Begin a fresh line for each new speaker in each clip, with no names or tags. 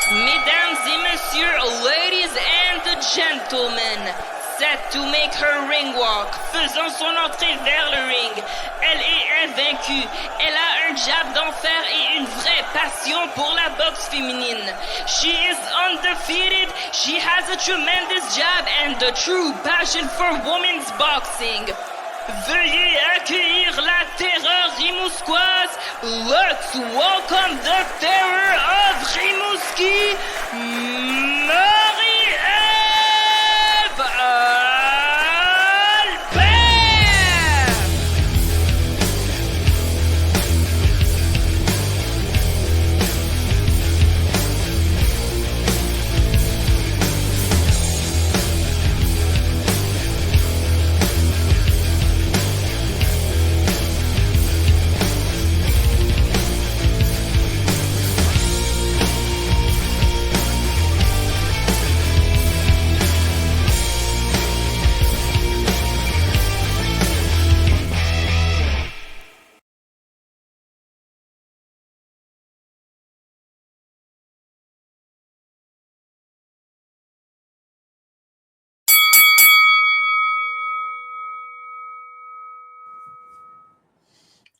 Mesdames et messieurs, ladies and gentlemen, set to make her ring walk, faisant son entrée vers le ring. Elle est invaincue, elle a un jab d'enfer et une vraie passion pour la boxe féminine. She is undefeated, she has a tremendous jab and a true passion for women's boxing. Veuillez accueillir la terreur rimousquoise. Let's welcome the terror of Rimouski, Marie-Ève Albert!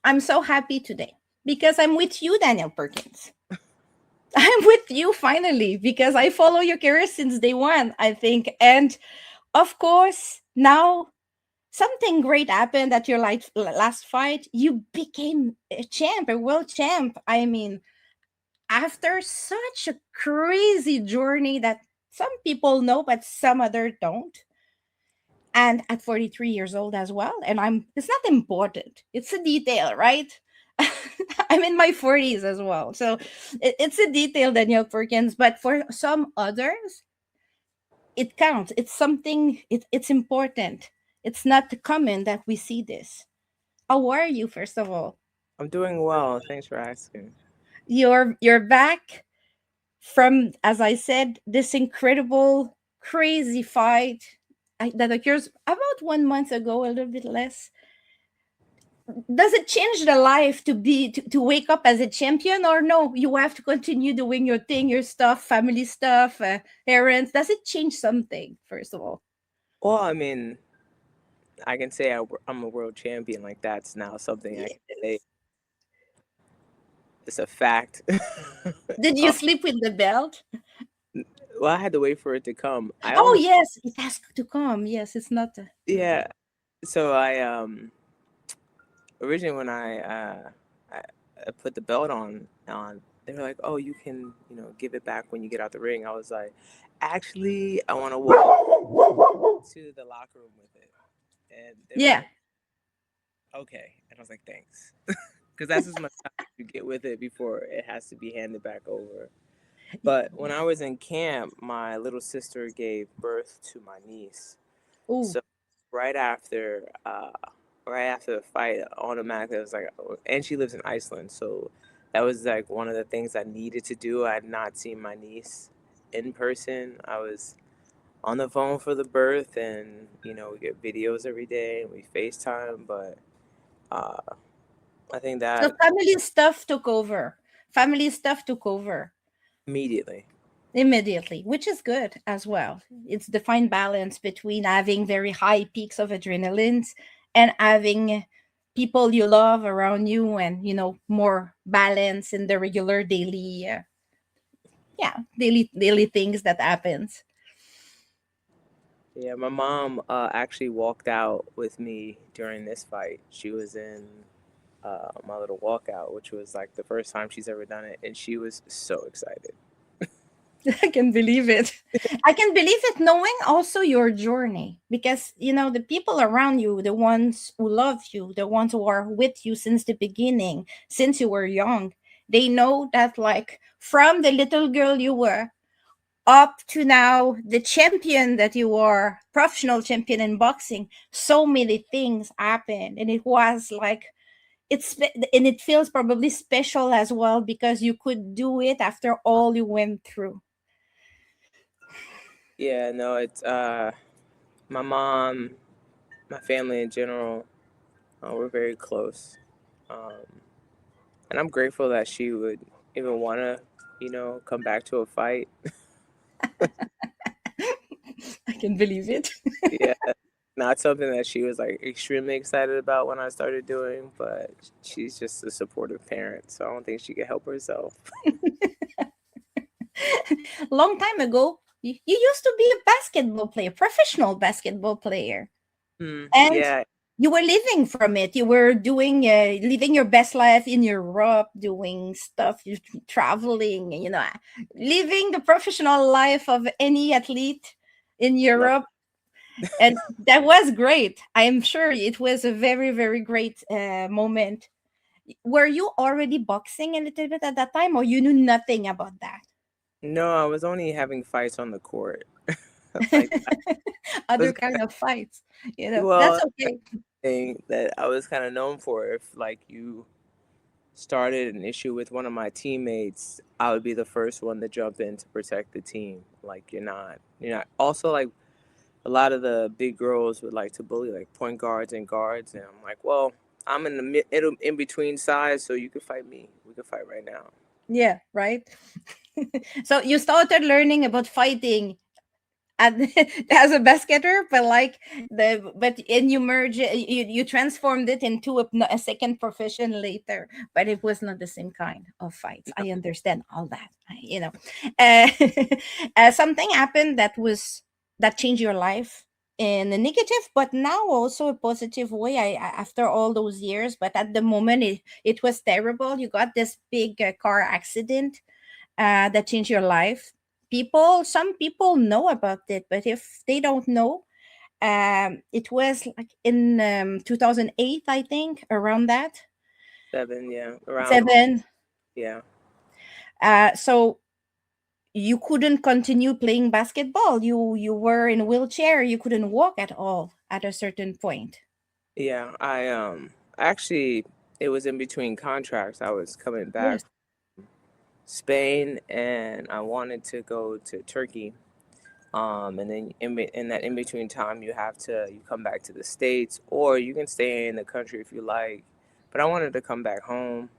I'm so happy today because I'm with you, Danielle Perkins. I'm with you finally because I follow your career since day one, I think. And of course, now something great happened at your last fight. You became a champ, a world champ. I mean, after such a crazy journey that some people know, but some other don't. And at 43 years old as well. And it's not important. It's a detail, right? I'm in my 40s as well. So it's a detail, Danielle Perkins. But for some others, it counts. It's something, it's important. It's not common that we see this. How are you, first of all?
I'm doing well. Thanks for asking.
You're back from, as I said, this incredible, crazy fight that occurs about 1 month ago, a little bit less. Does it change the life to wake up as a champion, or no? You have to continue doing your thing, your stuff, family stuff, errands. Does it change something? First of all,
Well, I mean, I can say I'm a world champion. Like that's now something I can say. It's a fact.
did you sleep with the belt?
Well, I had to wait for it to come.
Oh yes, it has to come. Yes, it's not.
Yeah. So I originally when I put the belt on, they were like, "Oh, you can give it back when you get out the ring." I was like, "Actually, I want to walk to the locker room with it," and they were
Yeah.
like, "Okay," and I was like, "Thanks," because that's as much time you get with it before it has to be handed back over. But when I was in camp, my little sister gave birth to my niece.
Ooh.
So right after the fight, automatically I was like, and she lives in Iceland, so that was like one of the things I needed to do. I had not seen my niece in person. I was on the phone for the birth, and we get videos every day and we FaceTime, but I think
So
that
family stuff took over. Family stuff took over
immediately.
immediately, which is good as well. It's the fine balance between having very high peaks of adrenalines and having people you love around you, and more balance in the regular daily daily things that happens.
Yeah, my mom actually walked out with me during this fight. She was in my little walkout, which was like the first time she's ever done it, and she was so excited.
I can believe it. I can believe it, knowing also your journey, because the people around you, the ones who love you, the ones who are with you since the beginning, since you were young, they know that, like, from the little girl you were up to now, the champion that you are, professional champion in boxing, so many things happened, and it was like and it feels probably special as well because you could do it after all you went through.
Yeah, no, it's my mom, my family in general, we're very close, and I'm grateful that she would even want to come back to a fight.
I can believe it.
Yeah, not something that she was like extremely excited about when I started doing, but she's just a supportive parent, so I don't think she could help herself.
Long time ago, you used to be a basketball player, professional basketball player, and
Yeah,
you were living from it. You were doing, living your best life in Europe, doing stuff, traveling, living the professional life of any athlete in
love.
Europe. And that was great. I'm sure it was a very, very great moment. Were you already boxing a little bit at that time, or you knew nothing about that?
No, I was only having fights on the court. Like I
Other
was,
kind of fights, that's
well,
okay.
thing that I was kind of known for. If like you started an issue with one of my teammates, I would be the first one to jump in to protect the team. Like you're not. Also, like a lot of the big girls would like to bully like point guards and guards, and I'm like, well, I'm in the in between size, so you can fight me. We can fight right now.
Yeah, right. So you started learning about fighting and as a basketer, but and you you transformed it into a second profession later, but it was not the same kind of fights. I understand all that. uh, Something happened that changed your life in a negative but now also a positive way. After all those years, but at the moment it was terrible. You got this big car accident that changed your life. Some people know about it, but if they don't know, it was like in 2008, I think, around that.
7, yeah, around,
7.
yeah,
So you couldn't continue playing basketball. You were in a wheelchair. You couldn't walk at all at a certain point.
yeah. Actually, it was in between contracts. I was coming back
Yes.
from Spain, and I wanted to go to Turkey. And then in that in between time, you come back to the States, or you can stay in the country if you like. But I wanted to come back home,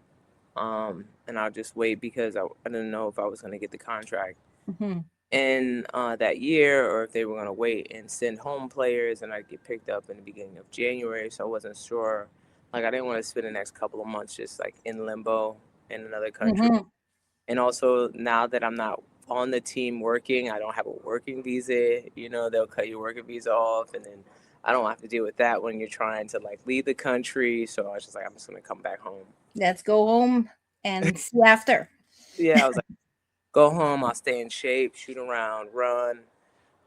and I'll just wait because I didn't know if I was going to get the contract
Hmm.
in that year, or if they were going to wait and send home players, and I'd get picked up in the beginning of January. So I wasn't sure. Like I didn't want to spend the next couple of months just like in limbo in another country.
Hmm.
And also now that I'm not on the team working, I don't have a working visa. They'll cut your working visa off, and then I don't have to deal with that when you're trying to like leave the country. So I was just like, I'm just gonna come back home.
Let's go home and see after.
Yeah, I was like, go home. I'll stay in shape, shoot around, run.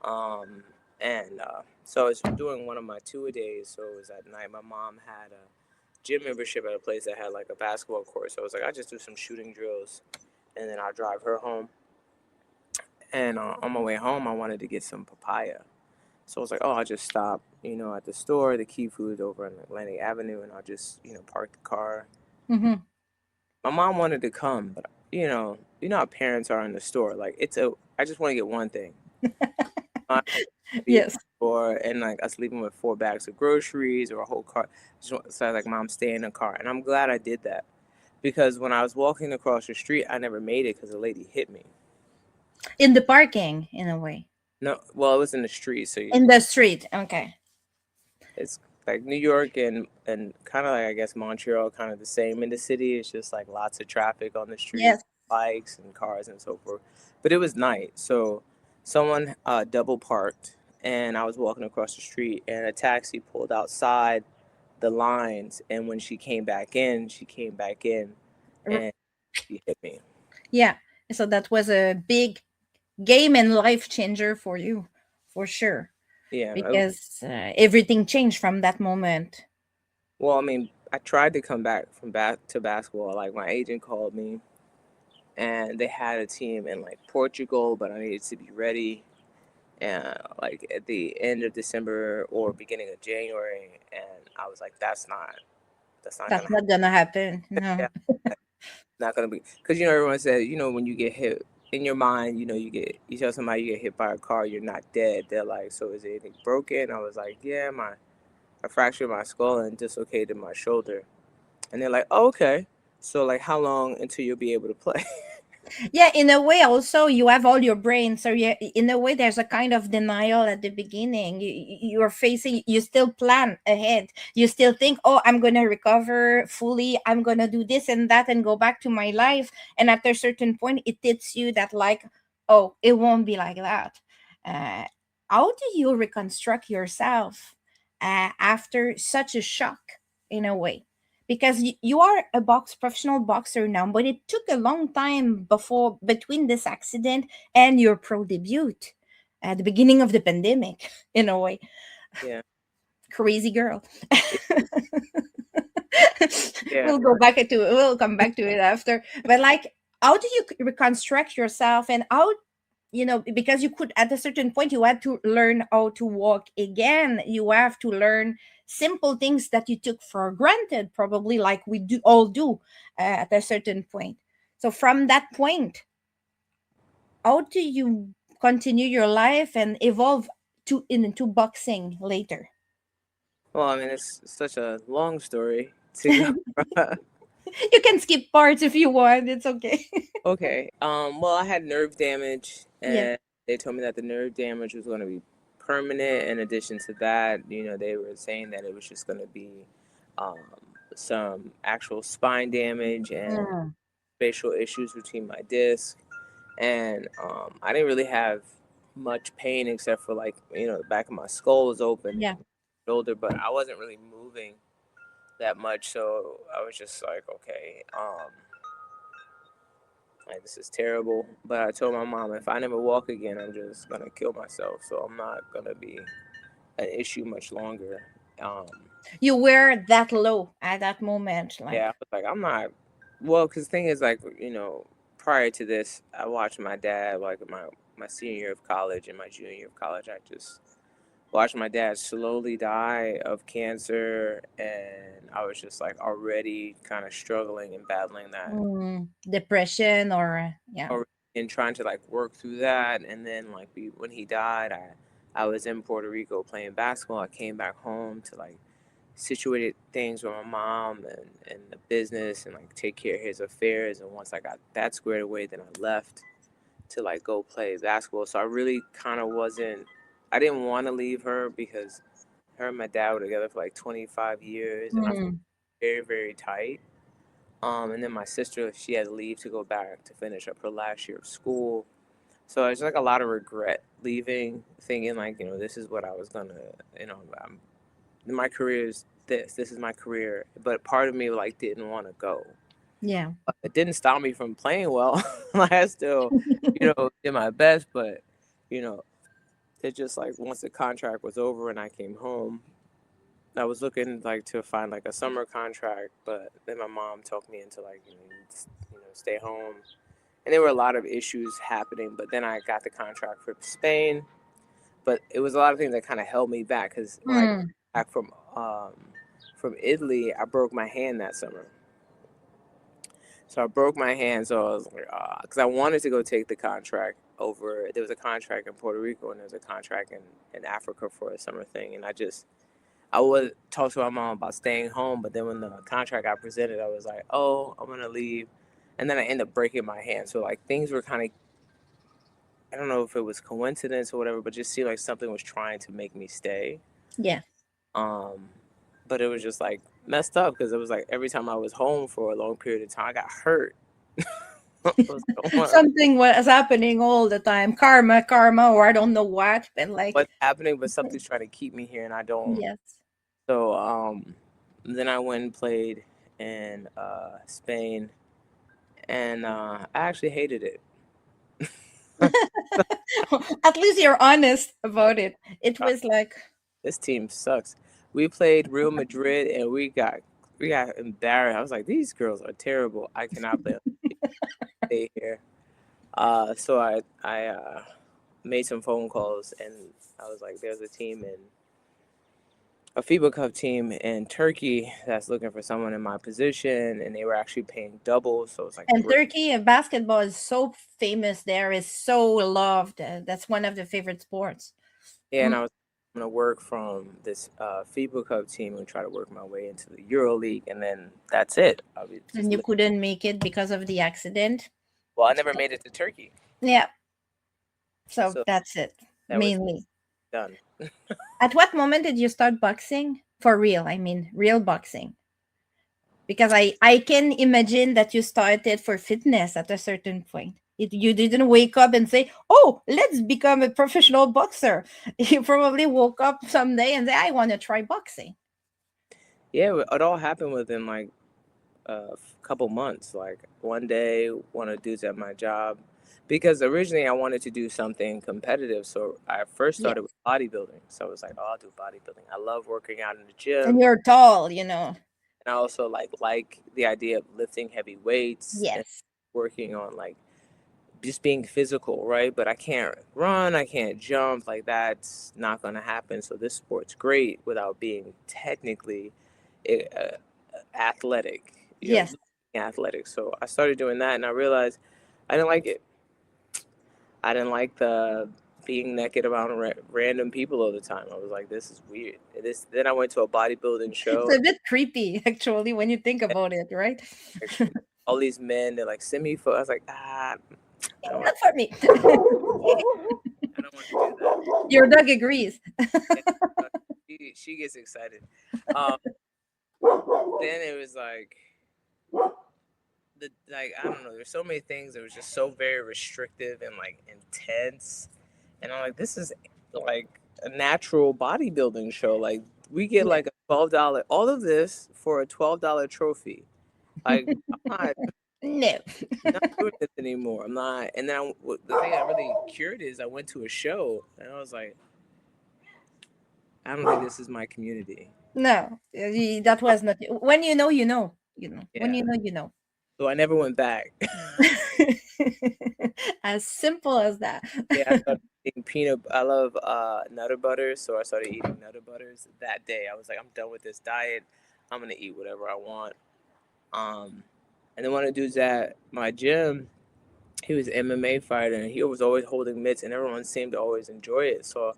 Um, and so I was doing one of my two-a-days. So it was at night. My mom had a gym membership at a place that had like a basketball court. So I was like, I just do some shooting drills, and then I'll drive her home. And on my way home, I wanted to get some papaya. So I was like, oh, I'll just stop, at the store, the Key Food over on Atlantic Avenue, and I'll just, park the car.
Hmm.
My mom wanted to come, but how parents are in the store. Like I just want to get one thing. I be in the
Yes.
store and like us leaving with 4 bags of groceries or a whole car. So I was like, Mom, stay in the car, and I'm glad I did that because when I was walking across the street, I never made it because the lady hit me.
In the parking, in a way.
No, well, it was in the street, so
In the street. Okay.
it's like New York and kind of like I guess Montreal, kind of the same in the city. It's just like lots of traffic on the street,
Yes.
bikes and cars and so forth. But it was night, so someone double parked, and I was walking across the street, and a taxi pulled outside the lines, and when she came back in,
R-
and she hit me.
Yeah. So that was a big game and life changer for you, for sure,
Yeah.
because everything changed from that moment.
Well, I mean, I tried to come back from back to basketball. Like my agent called me and they had a team in like Portugal, but I needed to be ready, like at the end of December or beginning of January, and I was like, that's not
That's
gonna
not gonna happen. No.
happen. Yeah, not gonna be because everyone said when you get hit in your mind, you tell somebody you get hit by a car, you're not dead. They're like, so is anything broken? I was like, yeah, I fractured my skull and dislocated my shoulder, and they're like, oh, okay, so like how long until you'll be able to play?
Yeah, in a way, also you have all your brain, so yeah, in a way, there's a kind of denial at the beginning. You're facing, you still plan ahead. You still think, oh, I'm gonna recover fully. I'm gonna do this and that and go back to my life. And at a certain point, it hits you that like, oh, it won't be like that. Uh, how do you reconstruct yourself after such a shock? In a way, because you are a professional boxer now, but it took a long time before between this accident and your pro debut at the beginning of the pandemic. In a way,
Yeah.
crazy girl.
It- yeah.
We'll come back to it after, but like, how do you reconstruct yourself, and how, because you could, at a certain point, you had to learn how to walk again. You have to learn simple things that you took for granted, probably, like we do all do at a certain point. So from that point, how do you continue your life and evolve into boxing later?
Well, I mean, it's such a long story to go.
You can skip parts if you want, it's okay.
Okay. Well, I had nerve damage,
Yeah.
and they told me that the nerve damage was going to be permanent. In addition to that, they were saying that it was just going to be um, some actual spine damage and
Mm,
facial issues between my disc. And I didn't really have much pain except for, like, the back of my skull was open and
yeah.
shoulder, but I wasn't really moving that much. So I was just like, okay, like, this is terrible. But I told my mom, if I never walk again, I'm just gonna kill myself. So I'm not gonna be an issue much longer. Um,
You were that low at that moment,
yeah, I
like.
was like, I'm not. Well, because the thing is, like, prior to this, I watched my dad, like, my senior year of college and my junior year of college. I just watched my dad slowly die of cancer, and I was just like already kind of struggling and battling that
Depression, or yeah.
already, and trying to, like, work through that. And then, like, when he died, I was in Puerto Rico playing basketball. I came back home to, like, situated things with my mom and the business, and, like, take care of his affairs. And once I got that squared away, then I left to, like, go play basketball. So I really kind of wasn't. I didn't want to leave her because her and my dad were together for like 25 years, and I felt
Mm,
very, very tight. And then my sister, she had to leave to go back to finish up her last year of school. So it's like a lot of regret leaving, thinking, like, this is what I was gonna, my career is this. This is my career. But part of me, like, didn't want to go.
yeah.
It didn't stop me from playing well. Like, I still, did my best. But, you know, it just, like, once the contract was over and I came home, I was looking, like, to find, like, a summer contract. But then my mom talked me into, like, stay home. And there were a lot of issues happening. But then I got the contract for Spain. But it was a lot of things that kind of held me back, because when I got
Mm,
back from Italy, I broke my hand that summer. So I broke my hand. So I was like, because I wanted to go take the contract over. There was a contract in Puerto Rico, and there was a contract in Africa for a summer thing. And I would talk to my mom about staying home. But then when the contract got presented, I was like, oh, I'm going to leave. And then I ended up breaking my hand. So, like, things were kind of, I don't know if it was coincidence or whatever, but just seemed like something was trying to make me stay.
yeah.
Um, but it was just, like, messed up, because it was like every time I was home for a long period of time, I got hurt. I was like, oh my,
Something was happening all the time. Karma, or I don't know what, but like,
what's happening? But something's trying to keep me here, and I don't.
yes.
So then I went and played in Spain, and I actually hated it.
At least you're honest about it. It was like,
This team sucks. We played Real Madrid, and we got embarrassed. I was like, these girls are terrible. I cannot play. Stay here. So I made some phone calls, and I was like, there's a FIBA Cup team in Turkey that's looking for someone in my position, and they were actually paying double. So it's like,
and
great.
Turkey basketball is so famous there, is so loved. That's one of the favorite sports.
Yeah, and
Mm.
I was going to work from this FIBA Cup team and try to work my way into the Euro League, and then that's it. I'll be just
And you couldn't make it because of the accident.
Well, I never made it to Turkey,
Yeah. So
so
that's it,
that was
mainly.
done.
At what moment did you start boxing? For real, I mean, real boxing. Because I can imagine that you started for fitness at a certain point. You didn't wake up and say, "Oh, let's become a professional boxer." You probably woke up someday and say, "I want to try boxing."
Yeah, it all happened within like a couple months. Like one day, one of the dudes at my job, because originally I wanted to do something competitive. So I first
Yeah.
started with bodybuilding. So I was like, oh, I'll do bodybuilding. I love working out in the
And
gym.
you're tall.
And I also like the idea of lifting heavy weights and
Yes.
working on like just being physical, right? But I can't run, I can't jump, like that's not gonna happen. So this sport's great without being technically uh, athletic,
Yes.
athletic. So I started doing that, and I realized I didn't like it. I didn't like the being naked around random people all the time. I was like, this is weird. This then I went to a bodybuilding
It's
show.
a bit creepy, actually, when you think about it, right?
Actually, all these men, they're like, send me for. I was like, I don't want.
Not for me.
I don't want to do that.
Your dog agrees.
Yeah, she gets excited. Um, then it was like I don't know. There's so many things that was just so very restrictive and like intense, and I'm like, this is like a natural bodybuilding show. Like we get
Yeah.
like a $12, all of this for a $12 trophy. Like
No.
I'm not doing this anymore. I'm not. And then the thing that really cured is I went to a show and I was like, I don't think this is my community.
No, that was not. When you know, you know. When
Yeah.
you know, you know.
So I never went back.
As simple as that.
Yeah, I started eating peanut. I love Nutter Butters, so I started eating Nutter Butters that day. I was like, I'm done with this diet. I'm gonna eat whatever I want. Um, and then one of the dudes at my gym, he was an MMA fighter, and he was always holding mitts, and everyone seemed to always enjoy it. So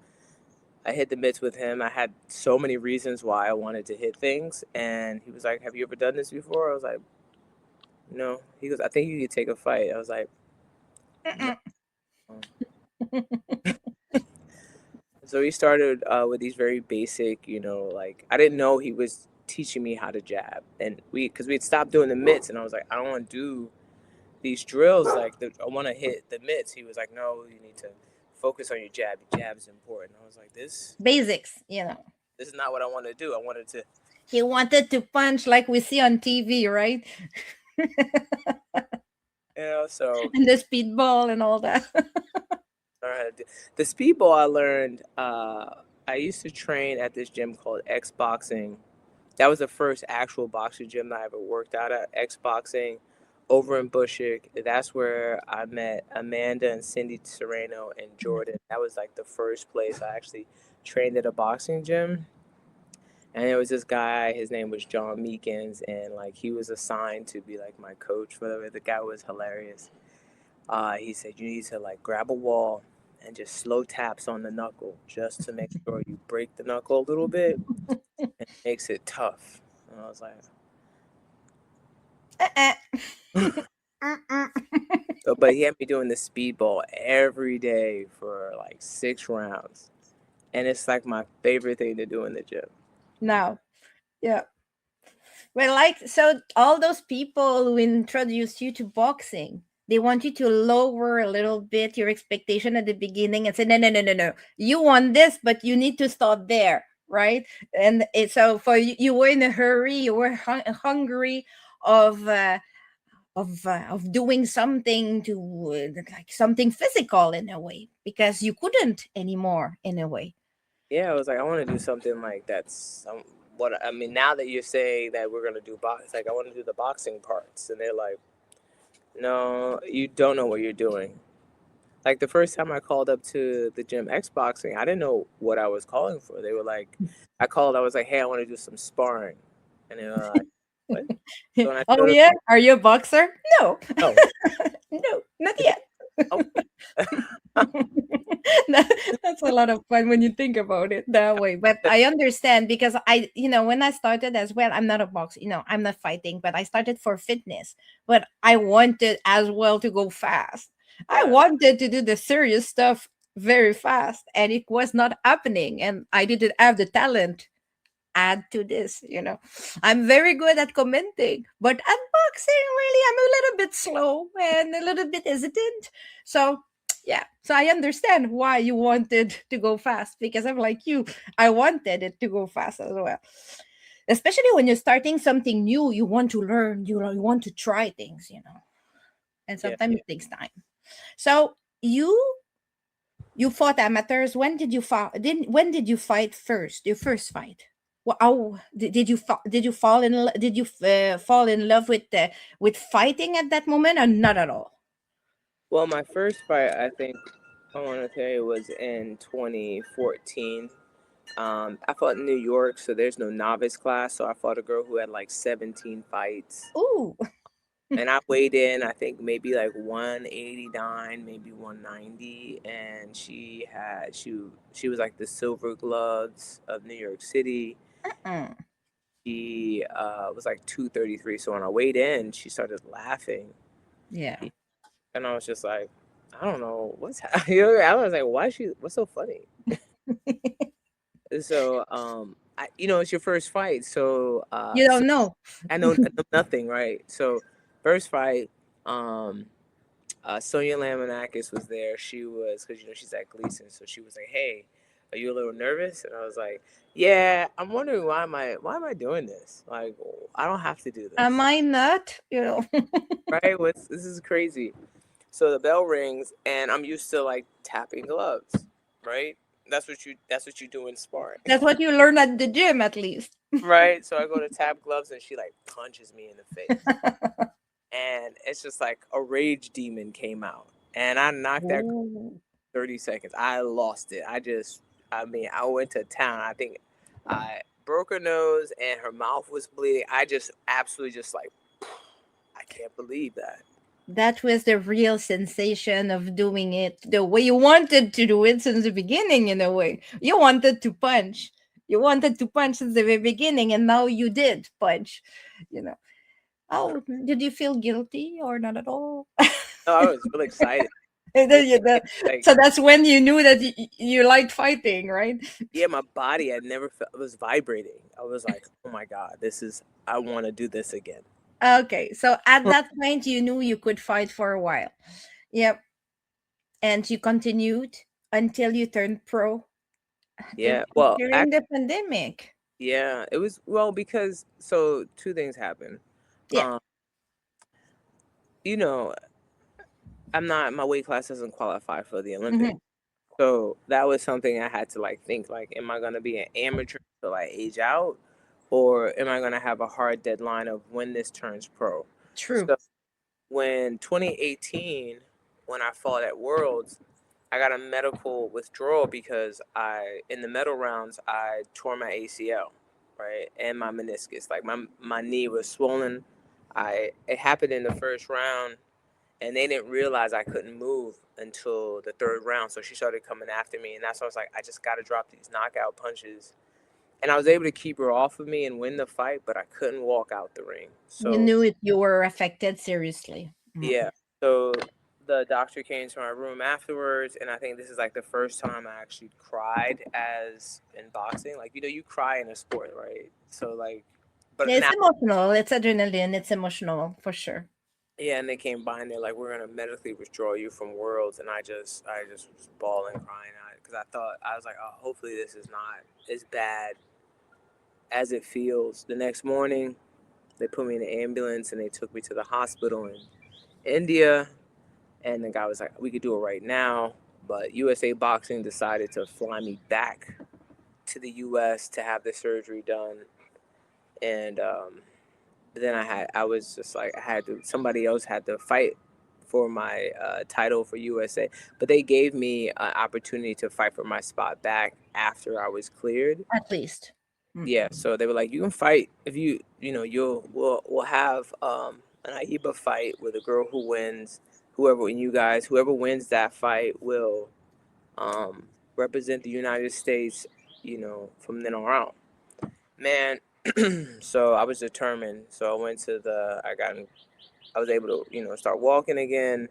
I hit the mitts with him. I had so many reasons why I wanted to hit things, and he was like, "Have you ever done this before?" I was like, "No." He goes, "I think you could take a fight." I was like, "No." So he started with these very basic, like I didn't know he was teaching me how to jab, and because we'd stopped doing the mitts, and I was like, I don't want to do these drills. Like I want to hit the mitts. He was like, no, you need to focus on your jab. Your jab is important. I was like,
Basics.
this is not what I want to do. I wanted to,
He wanted to punch like we see on TV, right?
so
And the speedball and all that.
learn how to do the speedball. I learned. I used to train at this gym called X Boxing. That was the first actual boxing gym that I ever worked out at. X Boxing, over in Bushwick. That's where I met Amanda and Cindy Serrano and Jordan. That was like the first place I actually trained at a boxing gym. And there was this guy, his name was John Meekins, and like he was assigned to be like my coach. Whatever. The guy was hilarious. He said you need to like grab a wall and just slow taps on the knuckle just to make sure you break the knuckle a little bit. It makes it tough. And I was like, so, but he had me doing the speedball every day for like 6 rounds. And it's like my favorite thing to do in the gym.
Now, yeah. Well, so all those people who introduced you to boxing, they want you to lower a little bit your expectation at the beginning and say, no, no, no, no, no. You want this, but you need to start there, right? And so for you, you were in a hurry, you were hungry of of doing something to like something physical in a way because you couldn't anymore in a way.
Yeah, I was like, I want to do something like that's what I mean. Now that you're saying that we're gonna do box, like I want to do the boxing parts, and they're like, no, you don't know what you're doing. Like the first time I called up to the gym Xboxing, I didn't know what I was calling for. They were like, I called, I was like, hey, I want to do some sparring, and they were like, what? So when I
Oh
showed up,
yeah, are you a boxer? No.
oh,
No, not yet.
oh.
That's a lot of fun when you think about it that way. But I understand because when I started as well, I'm not a boxer, I'm not fighting, but I started for fitness. But I wanted as well to go fast. I
Yeah.
wanted to do the serious stuff very fast, and it was not happening. And I didn't have the talent add to this. I'm very good at commenting, but at boxing, really, I'm a little bit slow and a little bit hesitant. So, yeah. So I understand why you wanted to go fast because I'm like you. I wanted it to go fast as well. Especially when you're starting something new, you want to learn, you want to try things. And
Yeah.
sometimes it takes time. So you fought amateurs. When did you fight? When did you fight first? Your first fight? Well, did you fall in did you fall in love with fighting at that moment or not at all?
Well, my first fight, I think I want to tell you, was in 2014. I fought in New York, so there's no novice class. So I fought a girl who had like 17 fights.
Ooh,
And I weighed in, I think maybe like 189, maybe 190. And she was like the silver gloves of New York City.
mm,
She was like 233. So when I weighed in, she started laughing.
yeah.
And I was just like, I don't know what's happening. I was like, what's so funny? So, it's your first fight. So,
You don't know.
I know nothing, right? So, first fight, um, Sonia Lamanakis was there. She was, because, she's at Gleason. So she was like, hey, are you a little nervous? And I was like, yeah, I'm wondering why am I doing this? Like, I don't have to do
Am
this,
I not?
right? This is crazy. So the bell rings, and I'm used to like tapping gloves, right? That's what you do in sparring,
That's what you learn at the gym, at least.
right? So I go to tap gloves, and she like punches me in the face, and it's just like a rage demon came out, and I knocked that girl
Ooh.
30 seconds. I lost it. I went to town. I think I broke her nose, and her mouth was bleeding. I just absolutely just like, I can't believe that.
That was the real sensation of doing it the way you wanted to do it since the beginning, in a way. You wanted to punch. You wanted to punch since the very beginning, and now you did punch. You know. Oh, did you feel guilty or not at all?
No, I was really excited.
And
Really
then
like,
so that's when you knew that you liked fighting, right?
yeah, my body had never felt, it was vibrating. I was like, oh my God, I want to do this again.
Okay, so at that point, you knew you could fight for a while. Yep, and you continued until you turned pro
Yeah. Well,
during the pandemic.
yeah, it was, well, because, so two things happened.
Yeah.
Um, you know, my weight class doesn't qualify for the Olympics.
Mhm.
So that was something I had to like think, like, am I going to be an amateur till I age out? Or am I going to have a hard deadline of when this turns pro?
True.
So when 2018, when I fought at Worlds, I got a medical withdrawal because in the medal rounds, I tore my ACL, right, and my meniscus. Like my knee was swollen. It happened in the first round, and they didn't realize I couldn't move until the third round. So she started coming after me, and that's why I was like, I just got to drop these knockout punches. And I was able to keep her off of me and win the fight, but I couldn't walk out the ring.
You
So
knew it. You were affected seriously. Mm.
yeah. So the doctor came to my room afterwards, and I think this is like the first time I actually cried as in boxing. Like, you cry in a sport, right? So like, but
Yeah, it's
now,
emotional. It's adrenaline. It's emotional for sure.
yeah, and they came by and they're like, we're gonna medically withdraw you from Worlds, and I just was bawling, crying out because I was like, oh, hopefully this is not as bad as it feels. The next morning, they put me in an ambulance and they took me to the hospital in India. And the guy was like, we could do it right now. But USA Boxing decided to fly me back to the US to have the surgery done. And then I was just like, somebody else had to fight for my title for USA. But they gave me an opportunity to fight for my spot back after I was cleared.
At least. Mm.
Yeah, so they were like, you can fight if we'll have an AIBA fight with a girl who wins. Whoever wins that fight will um, represent the United States, from then on out. Man, so I was determined. So I went to I was able to, start walking again,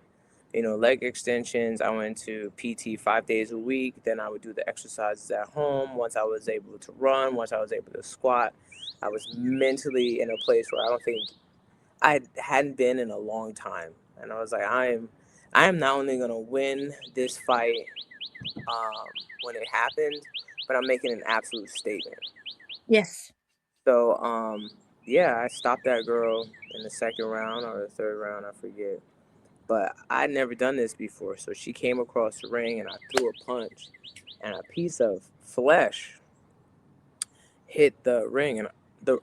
leg extensions. I went to PT 5 days a week. Then I would do the exercises at home. Once I was able to run, once I was able to squat, I was mentally in a place where I don't think I hadn't been in a long time. And I was like, I am not only gonna win this fight um, when it happened, but I'm making an absolute statement.
Yes.
So yeah, I stopped that girl in the second round or the third round, I forget. But I'd never done this before. So she came across the ring and I threw a punch and a piece of flesh hit the ring. And the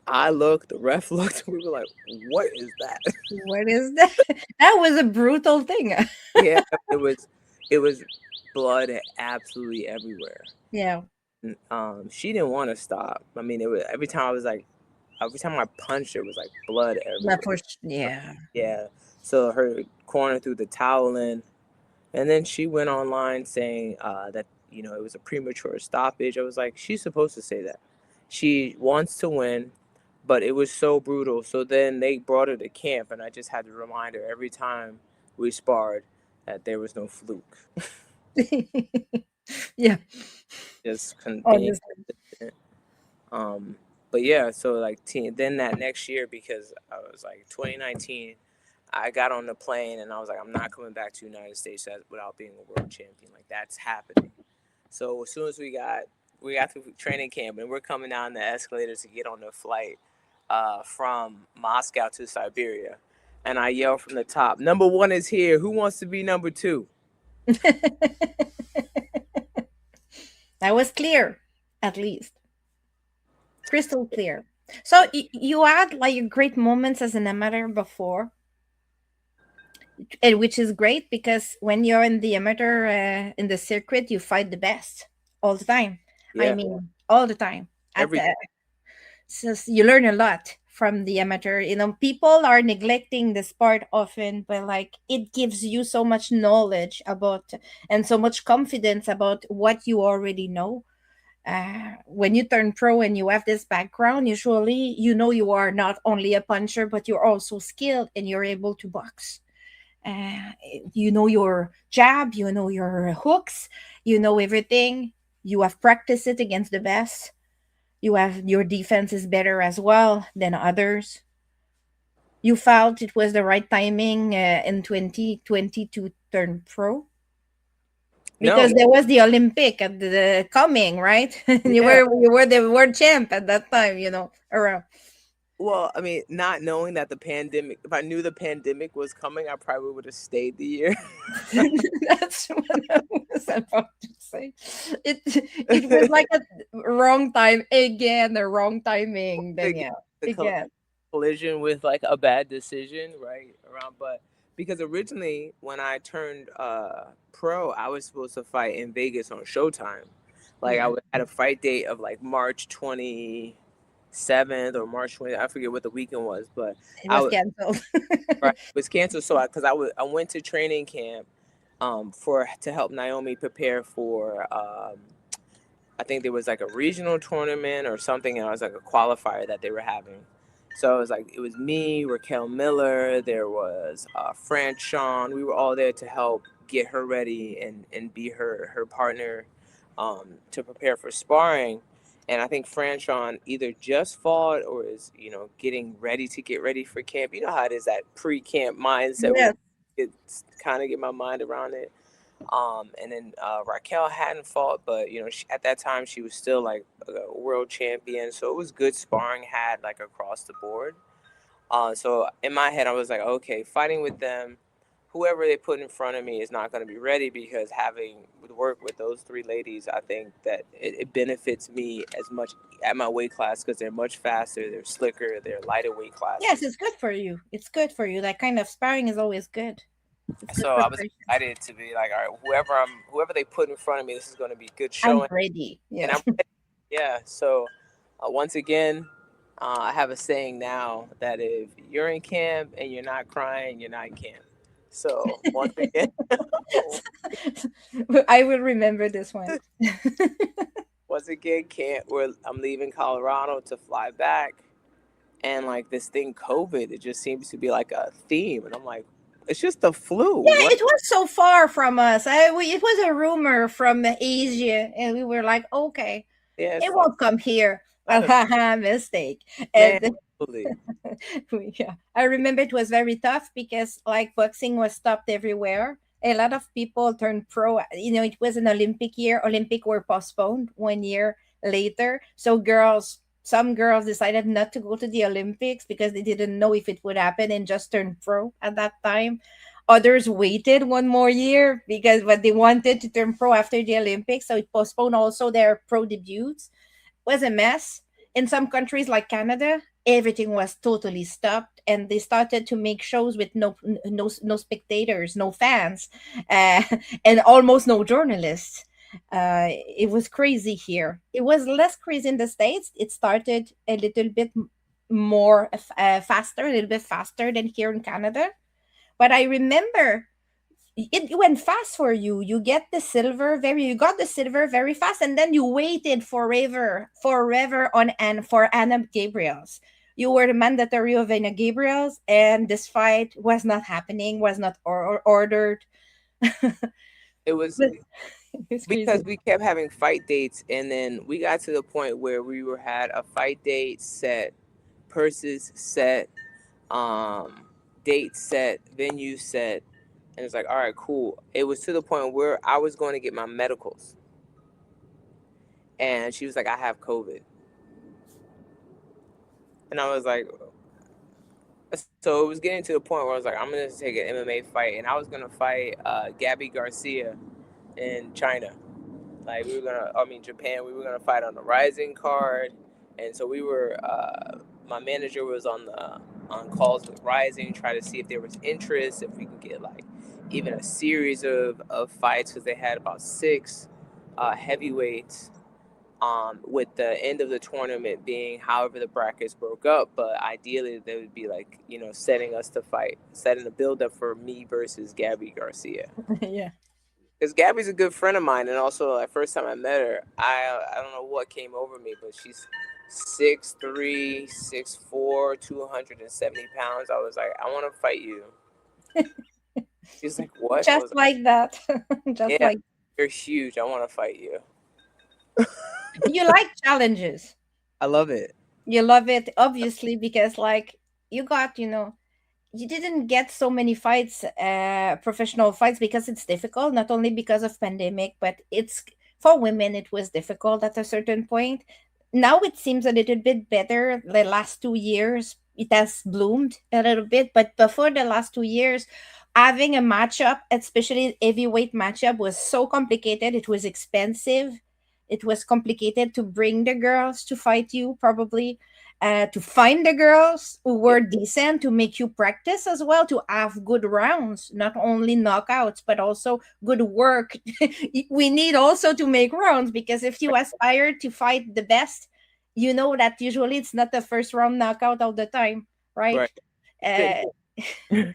ref looked, we were like, what is that?
What is that? That was a brutal thing.
Yeah, it was blood absolutely everywhere.
Yeah.
She didn't want to stop. I mean, it was every time I punched, it was like blood
That
everywhere.
for yeah.
Yeah. So her corner threw the towel in, and then she went online saying that it was a premature stoppage. I was like, she's supposed to say that. She wants to win, but it was so brutal. So then they brought her to camp, and I just had to remind her every time we sparred that there was no fluke.
Yeah.
Just being
Honestly.
consistent. But yeah, so like then that next year, because I was like 2019, I got on the plane and I was like, I'm not coming back to the United States without being a world champion. Like that's happening. So as soon as we got through training camp and we're coming down the escalator to get on the flight from Moscow to Siberia, and I yell from the top, "Number one is here. Who wants to be number two?"
That was clear, at least. Crystal clear. So you had like great moments as an amateur before, and which is great because when you're in the amateur in the circuit, you fight the best all the time. I
Yeah,
mean, all the time. At
every
the, so you learn a lot from the amateur. People are neglecting the sport often, but like it gives you so much knowledge about and so much confidence about what you already know. When you turn pro and you have this background, usually you are not only a puncher, but you're also skilled and you're able to box. Uh, you know your jab, you know your hooks, you know everything. You have practiced it against the best. You have your defense is better as well than others. You felt it was the right timing in 2020 to turn pro
no,
because there was the Olympic at the coming, right? And you
yeah.
were you were the world champ at that time, around.
Well, I mean, not knowing that the pandemic, if I knew the pandemic was coming, I probably would have stayed the year.
That's what I was about to say. It it was like a wrong time again, the wrong timing,
Again,
Danielle.
the
Again.
collision with like a bad decision, right? Around, but because originally when I turned pro, I was supposed to fight in Vegas on Showtime. Like
Yeah.
had a fight date of like March 27th or March 20th. I forget what the weekend was, but
It
I
was
was
canceled.
right, it was canceled. So because I went to training camp for to help Naomi prepare for I think there was like a regional tournament or something, and it was like a qualifier that they were having. So it was me, Raquel Miller, there was Fran Sean. We were all there to help get her ready and be her partner to prepare for sparring. And I think Fran Sean either just fought or is getting ready to get ready for camp. You know how it is, that pre-camp mindset where
Yes.
it's kind of get my mind around it. And then Raquel hadn't fought, but at that time she was still like a world champion, so it was good sparring had like across the board. So in my head I was like, okay, fighting with them, whoever they put in front of me is not going to be ready, because having work with those three ladies, I think that it benefits me as much at my weight class because they're much faster, they're slicker, they're lighter weight
Yes,
classes.
it's good for you. It's good for you. That kind of sparring is always good. It's good
So I was
preparation.
excited to be like, all right, whoever they put in front of me, this is going to be good
I'm
showing.
ready.
And
Yeah.
I'm Yeah. So once again, I have a saying now that if you're in camp and you're not crying, you're not in camp. So once again,
I will remember this one.
can't. I'm leaving Colorado to fly back, and like this thing, COVID, it just seems to be like a theme, and I'm like, it's just the flu.
Yeah,
What?
it was so far from us. It was a rumor from Asia, and we were like, okay,
Yeah,
it
it's like
won't come here.
not a
Mistake.
man.
And
Absolutely.
yeah, I remember it was very tough because like boxing was stopped everywhere. A lot of people turned pro. It was an Olympic year. Olympic were postponed 1 year later. So some girls decided not to go to the Olympics because they didn't know if it would happen and just turned pro at that time. Others waited 1 more year because but they wanted to turn pro after the Olympics. So it postponed also their pro debuts. Was a mess. In some countries like Canada, everything was totally stopped, and they started to make shows with no spectators, no fans, uh, and almost no journalists. It was crazy here. It was less crazy in the States. It started a little bit more faster, a little bit faster than here in Canada. But I remember it went fast for you. You got the silver very fast, and then you waited forever on and for Anna Gabriel's. You were the mandatory of Anna Gabriel's, and this fight was not happening, was not ordered.
It was
It's
because
crazy.
we kept having fight dates, and then we got to the point where had a fight date set, purses set, um, date set, venue set, and it's like, all right, cool. It was to the point where I was going to get my medicals, and she was like, I have COVID, and I was like, so it was getting to the point where I was like, I'm gonna take an MMA fight, and I was gonna fight Gabby Garcia in China. Like Japan. We were gonna fight on the Rising card, and so we were. My manager was on calls with Rising, try to see if there was interest, if we could get like even a series of fights, because they had about 6 heavyweights. With the end of the tournament being however the brackets broke up, but ideally they would be like setting us to fight, setting the build up for me versus Gabby Garcia.
Yeah.
Because Gabby's a good friend of mine, and also like first time I met her, I don't know what came over me, but she's 6'3", 6'4", 270 pounds. I was like, I want to fight you. She's like, what? I
Just
was like,
like that. Just
yeah,
like
you're huge. I want to fight you.
you like challenges.
I love it.
You love it, obviously, because like you got, you didn't get so many fights, professional fights, because it's difficult, not only because of pandemic, but it's for women it was difficult at a certain point. Now it seems a little bit better. The last 2 years it has bloomed a little bit, but before the last 2 years, having a matchup, especially heavyweight matchup, was so complicated. It was expensive. It was complicated to bring the girls to fight you, probably, to find the girls who
Yeah,
were decent, to make you practice as well, to have good rounds, not only knockouts, but also good work. We need also to make rounds, because if you aspire to fight the best, you know that usually it's not the first round knockout all the time, right?
right.
Uh,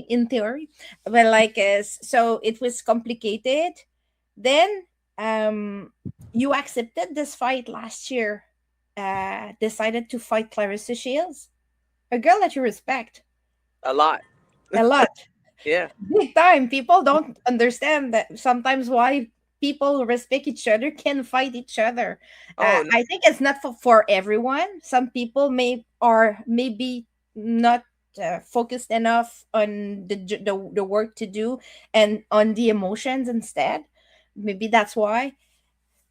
in theory, but like so it was complicated. Then you accepted this fight last year, decided to fight Clarissa Shields, a girl that you respect
A lot.
a lot.
Yeah.
Big time. People don't understand that sometimes why people who respect each other can fight each other.
Oh no.
I think it's not for everyone. Some people are maybe not focused enough on the work to do and on the emotions instead. Maybe that's why.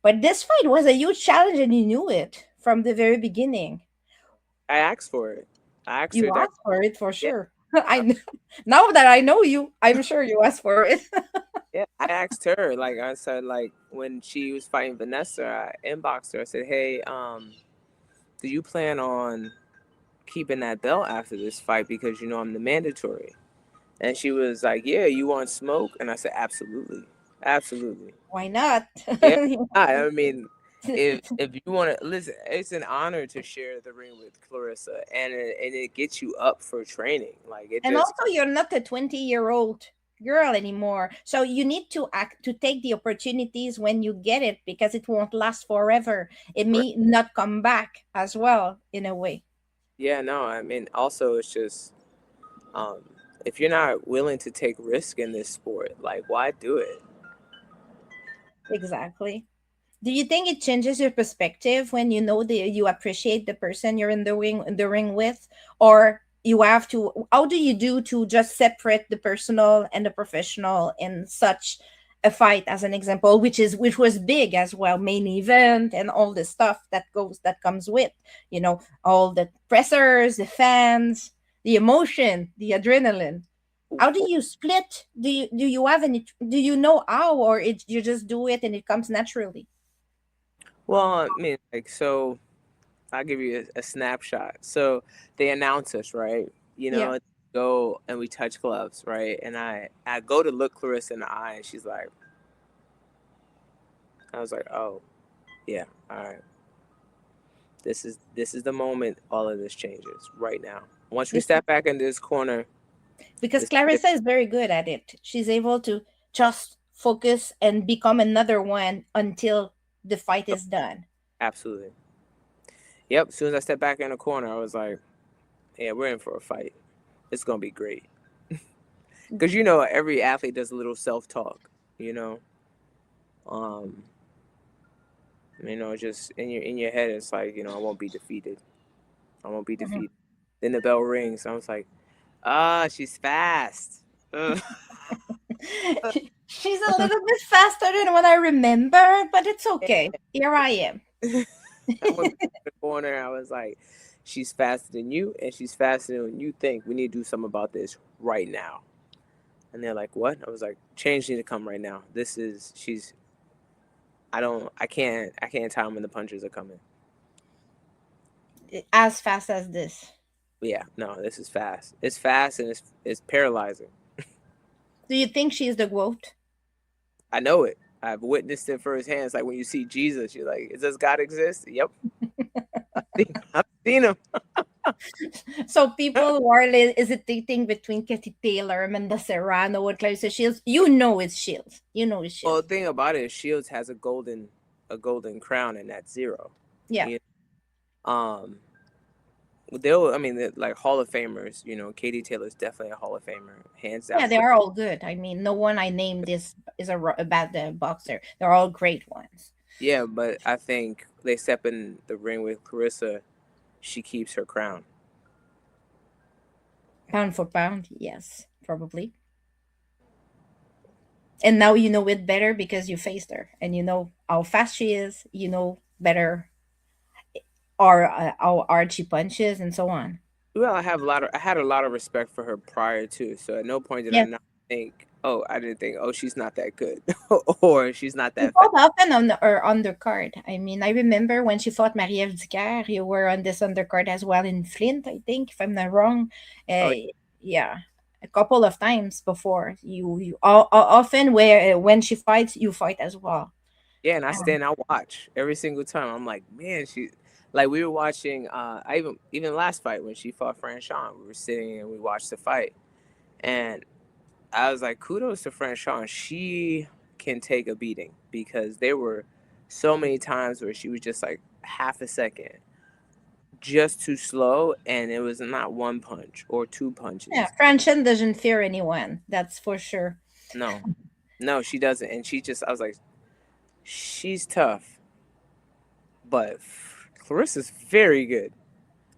But this fight was a huge challenge, and you knew it from the very beginning.
I asked for it. I asked
You
her that.
asked for it for
Yeah.
sure. Now that I know you, I'm sure you asked for it.
Yeah, I asked her. Like I said, like when she was fighting Vanessa, I inboxed her. I said, "Hey, do you plan on keeping that belt after this fight? Because I'm the mandatory." And she was like, "Yeah, you want smoke?" And I said, "Absolutely, absolutely."
Why not?
Yeah, I mean, if you want to listen, it's an honor to share the ring with Clarissa, and it gets you up for training. Like it
And
just
also, you're not a 20-year-old girl anymore. So you need to act to take the opportunities when you get it because it won't last forever. It
right.
may not come back as well, in a way.
Yeah, no, I mean, also it's just um, if you're not willing to take risk in this sport, like why do it?
Exactly. Do you think it changes your perspective when you know that you appreciate the person you're in the ring with, or you have to? How do you do to just separate the personal and the professional in such a fight, as an example, which was big as well, main event and all the stuff that comes with, all the pressers, the fans, the emotion, the adrenaline. How do you split? Do you have any? Do you know how, or you just do it and it comes naturally?
Well, I mean, like, so I'll give you a snapshot. So they announce us, right? You
Yeah.
know, go and we touch gloves, right? And I go to look Clarissa in the eye, and she's like, I was like, oh yeah, all right. This is the moment all of this changes right now. Once we
This
step back into this corner,
because
this
Clarissa is very good at it. She's able to just focus and become another one until the fight is done.
absolutely. Yep. As soon as I stepped back in the corner, I was like, yeah, we're in for a fight. It's gonna be great. Because every athlete does a little self talk. You know, um, just in your head, it's like I won't be defeated. I won't be
Mhm.
defeated. Then the bell rings. I was like, she's fast. Ugh.
She's a little bit faster than what I remember, but it's okay. Here I am.
I went back to the corner. I was like, she's faster than you, and she's faster than you think. We need to do something about this right now. And they're like, what? I was like, change need to come right now. I can't time when the punches are coming.
As fast as this.
But yeah, no, this is fast. It's fast and it's paralyzing.
Do you think she's the GOAT?
I know it. I've witnessed it firsthand. It's like when you see Jesus, you're like, does God exist? Yep. I've seen him.
So people who are hesitating between Katy Taylor, Amanda Serrano, and Clarissa Shields, it's Shields. It's
Well,
Shields.
the thing about it is Shields has a golden crown, and that's zero.
Yeah.
You um I mean, they're like Hall of Famers. Katie Taylor's definitely a Hall of Famer, hands
Yeah,
down.
they are all good. I mean, no one I named is a bad boxer. They're all great ones.
Yeah, but I think they step in the ring with Clarissa, she keeps her crown.
Pound for pound, yes, probably. And now you know it better because you faced her and you know how fast she is. You know better or how hard she punches and so on.
Well, I had a lot of respect for her prior to, so at no point did I
Yeah.
not think, I didn't think, she's not that good, or she's not
She
that fast.
fought often on her undercard. I mean, I remember when she fought Marie-Ève Dicker, you were on this undercard as well in Flint, I think, if I'm not wrong.
Oh
Yeah, a couple of times before. Often where when she fights, you fight as well.
yeah, and
Um,
I watch every single time. I'm like, man, she like we were watching. I even last fight when she fought Franchon, we were sitting and we watched the fight, and I was like, kudos to Franchon. She can take a beating because there were so many times where she was just like half a second just too slow, and it was not one punch or two
yeah,
punches.
Franchin doesn't fear anyone. That's for sure.
No, no, she doesn't. And I was like, she's tough, but Clarissa's very good.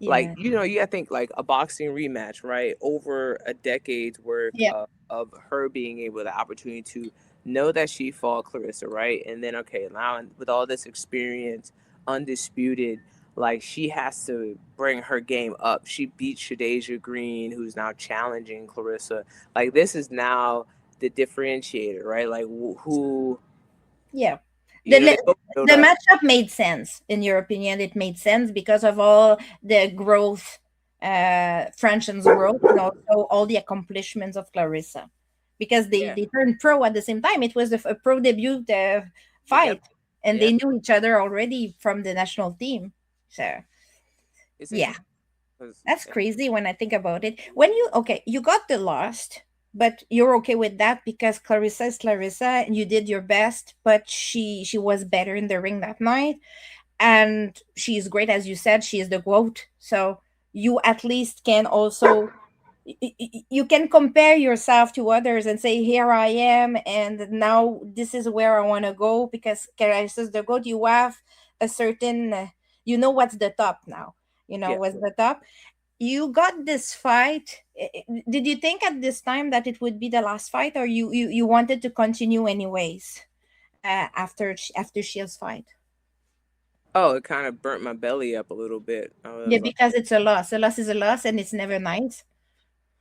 Like,
Yeah.
you gotta think like a boxing rematch, right? Over a decade's worth
Yeah.
of her being able the opportunity to know that she fought Clarissa, right? And then okay, now with all this experience, undisputed, like she has to bring her game up. She beat Shadeja Green, who's now challenging Clarissa. Like this is now the differentiator, right? Like who
Yeah. The,
they both build
the
up.
matchup made sense, in your opinion. It made sense because of all the growth, Franchin's growth, and also all the accomplishments of Clarissa. Because they,
Yeah,
they turned pro at the same time. It was a pro debut
together.
fight. and
Yeah,
they knew each other already from the national team. So
it's
yeah,
interesting because
that's crazy when I think about it. When you okay, you got the lost, but you're okay with that because Clarissa is Clarissa, and you did your best. But she was better in the ring that night, and she's great, as you said. She is the goat. So you at least can also you can compare yourself to others and say, here I am, and now this is where I want to go. Because Carissa's the goat, you have a certain you know what's the top now, you know
yeah.
what's the top. You got this fight. Did you think at this time that it would be the last fight, or you wanted to continue anyways, after Shield's fight?
Oh, it kind of burnt my belly up a little bit. I
Yeah,
was like,
because it's a loss. A loss is a loss, and it's never nice.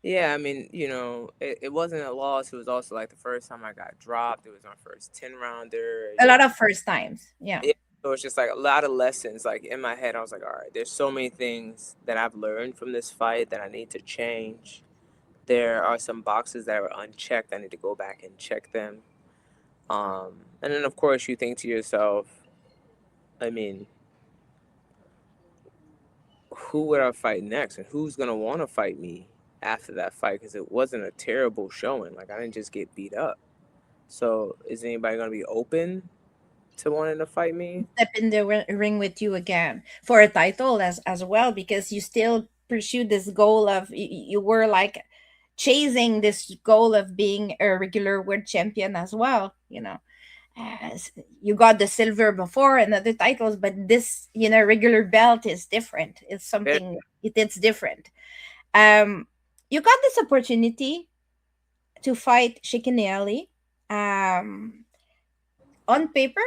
yeah, I mean, it wasn't a loss. It was also like the first time I got dropped. It was my first 10-rounder.
A lot of first times. Yeah.
Yeah, so it's just like a lot of lessons. Like in my head, I was like, all right, there's so many things that I've learned from this fight that I need to change. There are some boxes that are unchecked. I need to go back and check them. And then, of course, you think to yourself, I mean, who would I fight next? And who's going to want to fight me after that fight? Because it wasn't a terrible showing. Like, I didn't just get beat up. So, is anybody going to be open to wanting to fight me?
Step in the ring with you again for a title as well, because you still pursued this goal of you were like chasing this goal of being a regular world champion as well, you know. As you got the silver before and other titles, but this, regular belt is different. It's
Yeah.
something, it's different. um you got this opportunity to fight Shikini Ali. um on paper,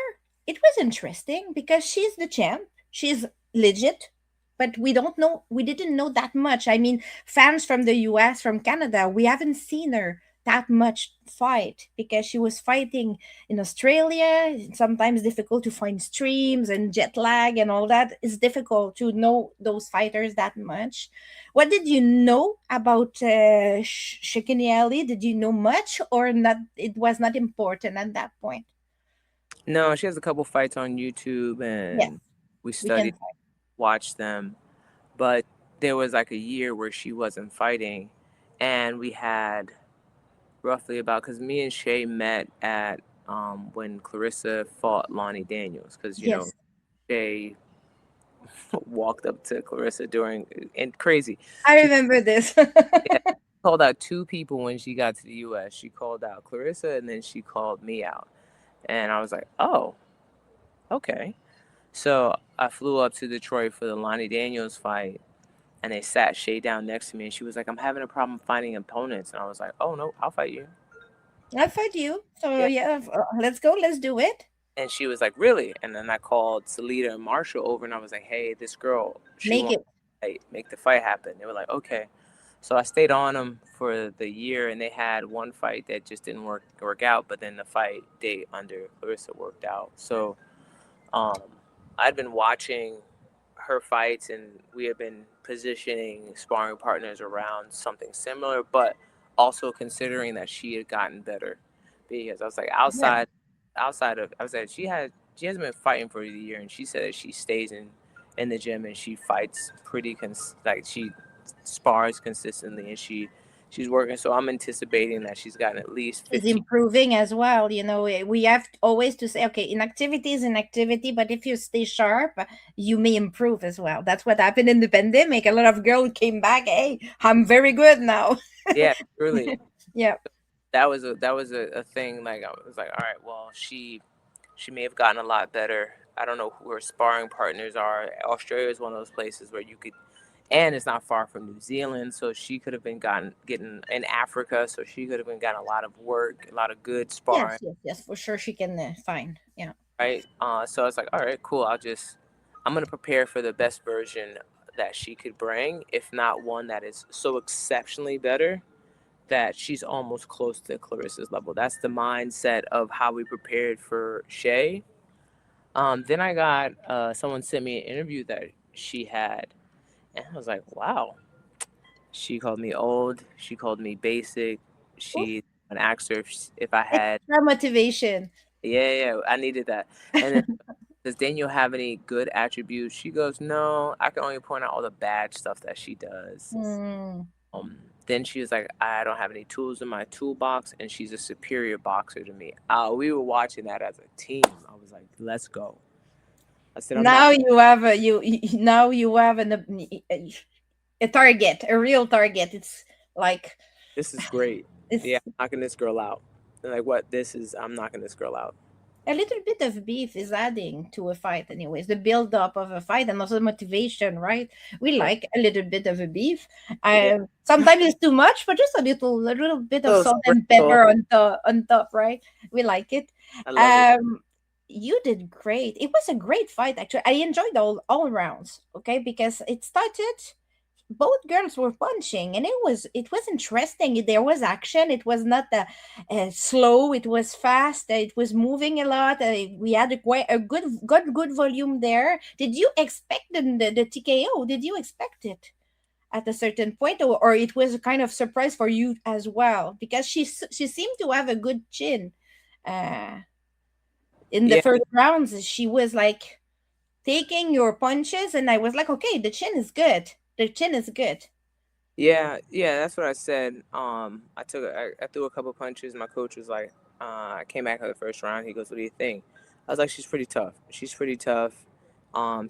it was interesting because she's the champ. She's legit, but we didn't know that much. I mean, fans from the US, from Canada, we haven't seen her that much fight because she was fighting in Australia. It's sometimes difficult to find streams and jet lag and all that. It's difficult to know those fighters that much. What did you know about Shikini Ali? Did you know much or not? It was not important at that point.
No, she has a couple fights on YouTube,
Yes,
and we
we can
studied,
fight.
watched them. But there was like a year where she wasn't fighting, and we had roughly about because me and Shay met at when Clarissa fought Lonnie Daniels because
Yes,
Shay walked up to Clarissa during and crazy.
I
She
remember this.
yeah, called out two people when she got to the U.S. She called out Clarissa and then she called me out, and I was like, oh, okay. So I flew up to Detroit for the Lonnie Daniels fight, and they sat Shay down next to me, and she was like, I'm having a problem finding opponents, and I was like, oh no, I'll fight you.
I'll fight you. So
Yeah.
yeah, let's go. Let's do it.
And she was like, really? And then I called Salita and Marshall over, and I was like, hey, this girl, she
Make
wants
it.
to fight, make the fight happen. They were like, okay. So I stayed on them for the year, and they had one fight that just didn't work out, but then the fight date under Clarissa worked out. So um, I'd been watching her fights, and we have been positioning sparring partners around something similar, but also considering that she had gotten better, because I was like
Yeah,
outside of I was like she hasn't been fighting for a year, and she said that she stays in the gym and she fights like she spars consistently, and she's working. So I'm anticipating that she's gotten at least
is
15.
improving as well. We have always to say, okay, inactivity is inactivity, but if you stay sharp, you may improve as well. That's what happened in the pandemic. A lot of girls came back. Hey, I'm very good now.
Yeah, truly.
Yeah.
That was a thing. Like I was like, all right, well, she may have gotten a lot better. I don't know who her sparring partners are. Australia is one of those places where you could, and it's not far from New Zealand, so she could have been getting in Africa, so she could have been getting a lot of work, a lot of good
Yes,
sparring,
yes, yes, for sure she can find. Yeah.
right? So it's like, all right, cool. I'm gonna prepare for the best version that she could bring, if not one that is so exceptionally better that she's almost close to Clarissa's level. That's the mindset of how we prepared for Shay. Then I got someone sent me an interview that she had, and I was like, wow. She called me old. She called me basic.
Oof,
She asked her if I had
extra motivation.
Yeah, I needed that. And then, does Daniel have any good attributes? She goes, no, I can only point out all the bad stuff that she does.
Hmm.
Then she was like, I don't have any tools in my toolbox, and she's a superior boxer to me. We were watching that as a team. I was like, let's go. I said, I'm not.
Now you have now you have a target, a real target. It's like
This is great.
it's
Yeah, I'm knocking this girl out. And like, what? I'm knocking this girl out.
a little bit of beef is adding to a fight anyways, the build up of a fight and also the motivation, right? We
Right.
like a little bit of a beef.
Yeah.
Sometimes it's too much, but just a little bit of
So
salt and
sprinkle.
pepper on top, right? We like it.
I love it.
um you did great. It was a great fight, actually. I enjoyed all rounds, okay, because it started, both girls were punching, and it was interesting. There was action. It was not slow. It was fast. It was moving a lot. We had a good volume there. Did you expect the TKO? Did you expect it at a certain point, or it was a kind of surprise for you as well, because she seemed to have a good chin uh in the
Yeah.
first rounds. She was like taking your punches, and I was like, okay, the chin is good. The chin is good.
Yeah, that's what I said. I threw a couple punches. My coach was like, I came back in the first round. He goes, "What do you think?" I was like, "She's pretty tough. She's pretty tough.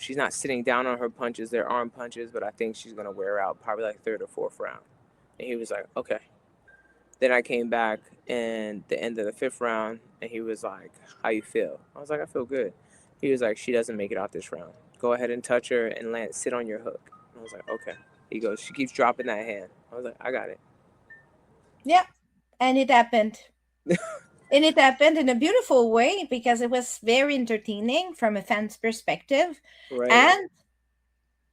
She's not sitting down on her punches. They're arm punches, but I think she's gonna wear her out probably like third or fourth round." And he was like, "Okay." Then I came back in the end of the fifth round, and he was like, "How you feel?" I was like, "I feel good." He was like, "She doesn't make it out this round. Go ahead and touch her and sit on your hook." I was like, "Okay." He goes, "She keeps dropping that hand." I was like, "I got it."
Yeah, and it happened. And it happened in a beautiful way because it was very entertaining from a fan's perspective.
Right.
And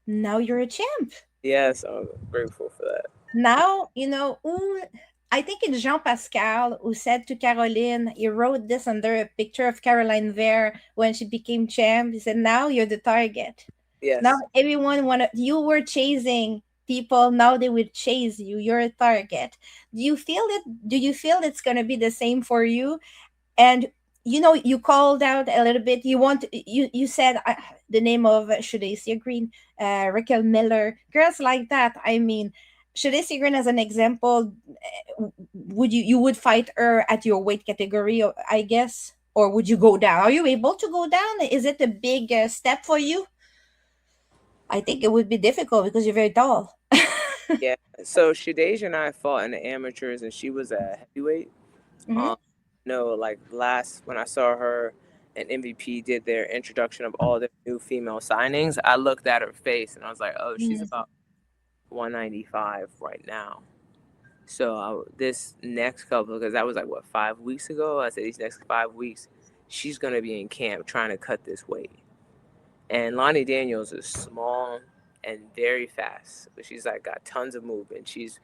now you're a champ.
Yes, I'm grateful for that.
Now, I think it's Jean Pascal who said to Caroline, he wrote this under a picture of Caroline Vere when she became champ. He said, now you're the target. Now
Yes.
everyone wanted, you were chasing people, now they will chase you. You're a target. Do you feel it's gonna be the same for you? And you called out a little bit. You said the name of Shadesia Green, Raquel Miller, girls like that. I mean, Shadesia Green as an example. Would you would fight her at your weight category, I guess, or would you go down? Are you able to go down? Is it a big step for you? I think it would be difficult because you're very tall.
Yeah. So Shadeja and I fought in the amateurs, and she was a heavyweight.
Hmm.
Um, no, like last when I saw her and MVP did their introduction of all the new female signings, I looked at her face and I was like, "Oh, she's about 195 right now." So this next couple, because that was like what 5 weeks ago. I said these next 5 weeks, she's gonna be in camp trying to cut this weight. And Lonnie Daniels is small and very fast, but she's like got tons of movement. She's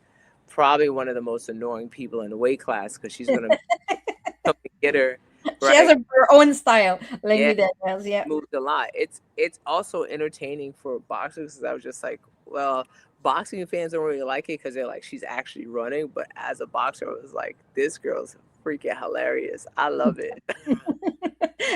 probably one of the most annoying people in the weight class because she's gonna come and get her,
She has
right?
her own style,
Yeah,
Laney Daniels. Yeah.
moves a lot. It's also entertaining for boxers because I was just like, well, boxing fans don't really like it because they're like she's actually running, but as a boxer, I was like, this girl's freaking hilarious. I love it.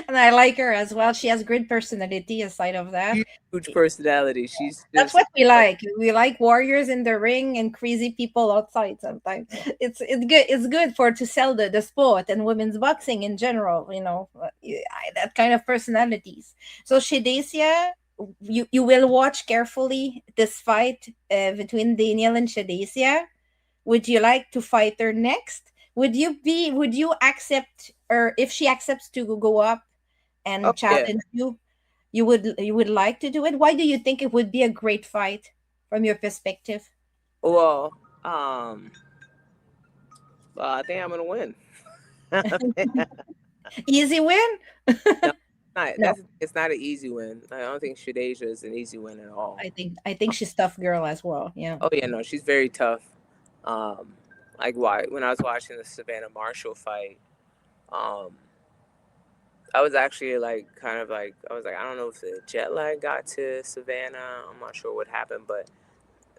And I like her as well. She has great personality aside of that.
Huge personality. She's
That's
just
what we like. We like warriors in the ring and crazy people outside sometimes. It's good. It's good for to sell the sport and women's boxing in general, that kind of personalities. So Shadesia, you will watch carefully this fight between Daniel and Shadesia. Would you like to fight her next? Would you accept, or if she accepts to go up
oh
and
yeah.
challenge you, you would like to do it? Why do you think it would be a great fight from your perspective?
Well, um, I think I'm gonna win.
Easy win?
No, not
No,
that's it's not an easy win. I don't think Shadeja is an easy win at all.
I think she's tough girl as well. Yeah.
Oh yeah, no, she's very tough. Um, like why when I was watching the Savannah Marshall fight, um, I was actually like kind of like I was like I don't know if the jet lag got to Savannah. I'm not sure what happened, but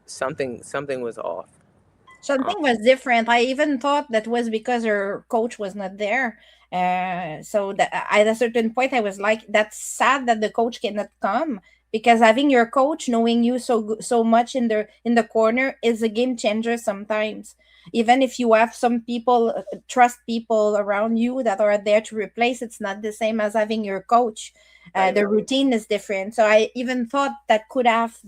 something was off. Um,
Something was different. I even thought that was because her coach was not there. So that at a certain point, I was like, that's sad that the coach cannot come, because having your coach knowing you so much in the corner is a game changer sometimes. Even if you have some people, trust people around you that are there to replace, it's not the same as having your coach.
Right.
The routine is different. So I even thought that could have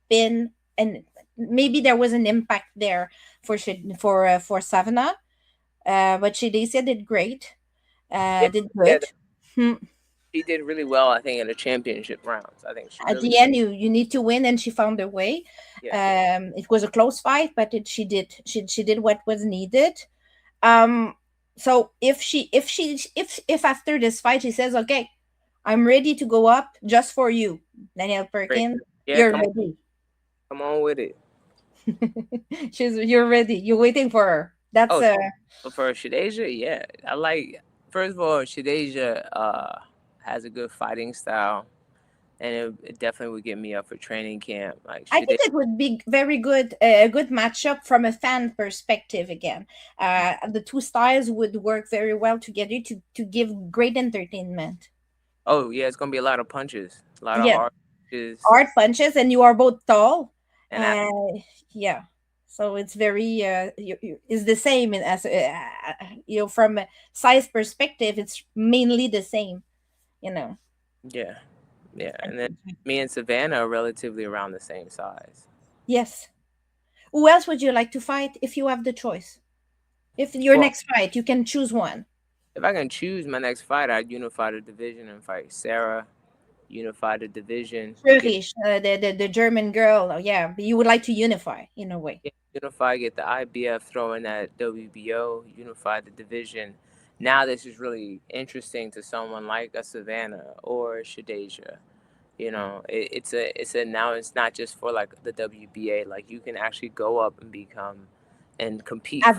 been, and maybe there was an impact there for Savannah, but Shadisia did great,
Yeah,
did
yeah,
good. Hmm.
she did really well. I think in the championship rounds. I think she
At
really.
the end, you need to win, and she found a way.
Yeah.
It was a close fight, but she did what was needed. Um, so if after this fight she says, "Okay, I'm ready to go up just for you, Danielle
Great.
Perkins,"
Yeah,
you're ready.
come on with it.
You're ready. You're waiting for her. That's
Oh, for Shadeja, yeah, I like. First of all, Shadeja has a good fighting style, and it definitely would get me up for training camp. Like
I think
Shadeja.
it would be very good, a good matchup from a fan perspective again. The two styles would work very well together to give great entertainment.
Oh yeah, it's gonna be a lot of punches, a lot of
Yeah,
hard punches,
hard punches, and you are both tall.
and I,
Uh, yeah, so it's very is the same as from a size perspective. It's mainly the same. You know.
yeah, yeah, and then me and Savannah are relatively around the same size.
Yes. Who else would you like to fight if you have the choice? If your
Well,
next fight, you can choose one.
if I can choose my next fight, I'd unify the division and fight Sarah. Unify the division, get
Zurich, the German girl. Oh, yeah, but you would like to unify in a way.
unify, get the IBF throwing that WBO, unify the division. Now this is really interesting to someone like a Savannah or Shadeja. You know, it's a now it's not just for like the WBA. Like you can actually go up and become and compete for.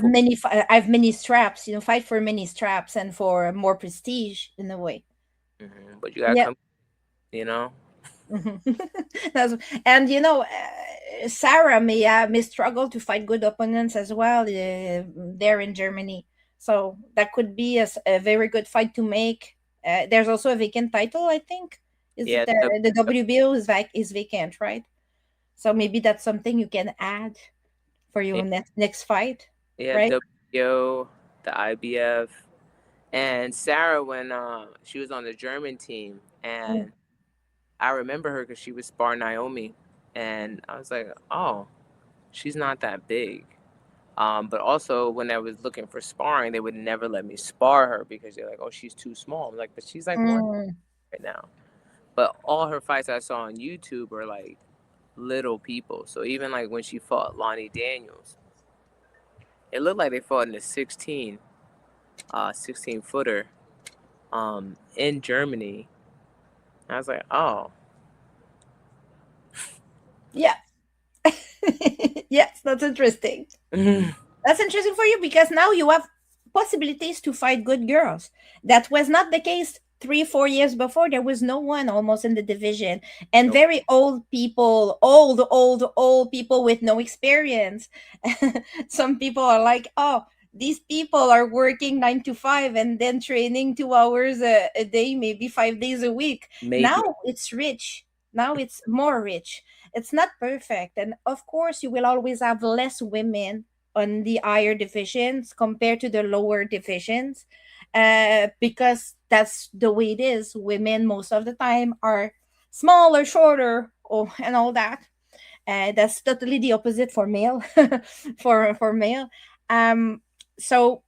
I've many straps. Fight for many straps and for more prestige in a way.
But you gotta
Yeah.
come. You know.
That's, and Sarah may struggle to fight good opponents as well there in Germany. So that could be a very good fight to make. There's also a vacant title, I think. Is it
Yeah.
the WBO is vacant, right? So maybe that's something you can add for your
Yeah.
next fight,
Yeah.
right?
WBO, the IBF, and Sarah when she was on the German team
Yeah.
and I remember her because she was spar Naomi, and I was like, oh, she's not that big. But also when I was looking for sparring, they would never let me spar her because they're like, oh, she's too small. I'm like, but she's like one
Mm.
right now. But all her fights I saw on YouTube are like little people. So even like when she fought Lonnie Daniels, it looked like they fought in the 16 footer in Germany. I was like, oh,
Yeah. Yes, that's interesting. That's interesting for you because now you have possibilities to fight good girls. That was not the case 3 4 years before. There was no one almost in the division, and
nope,
very old people, old people with no experience. Some people are like, oh, these people are working 9 to 5 and then training 2 hours a day, maybe 5 days a week. Now
maybe.
it's rich. Now it's more rich. It's not perfect, and of course you will always have less women on the higher divisions compared to the lower divisions, because that's the way it is. Women most of the time are smaller, shorter, and all that. That's totally the opposite for male. For male. um so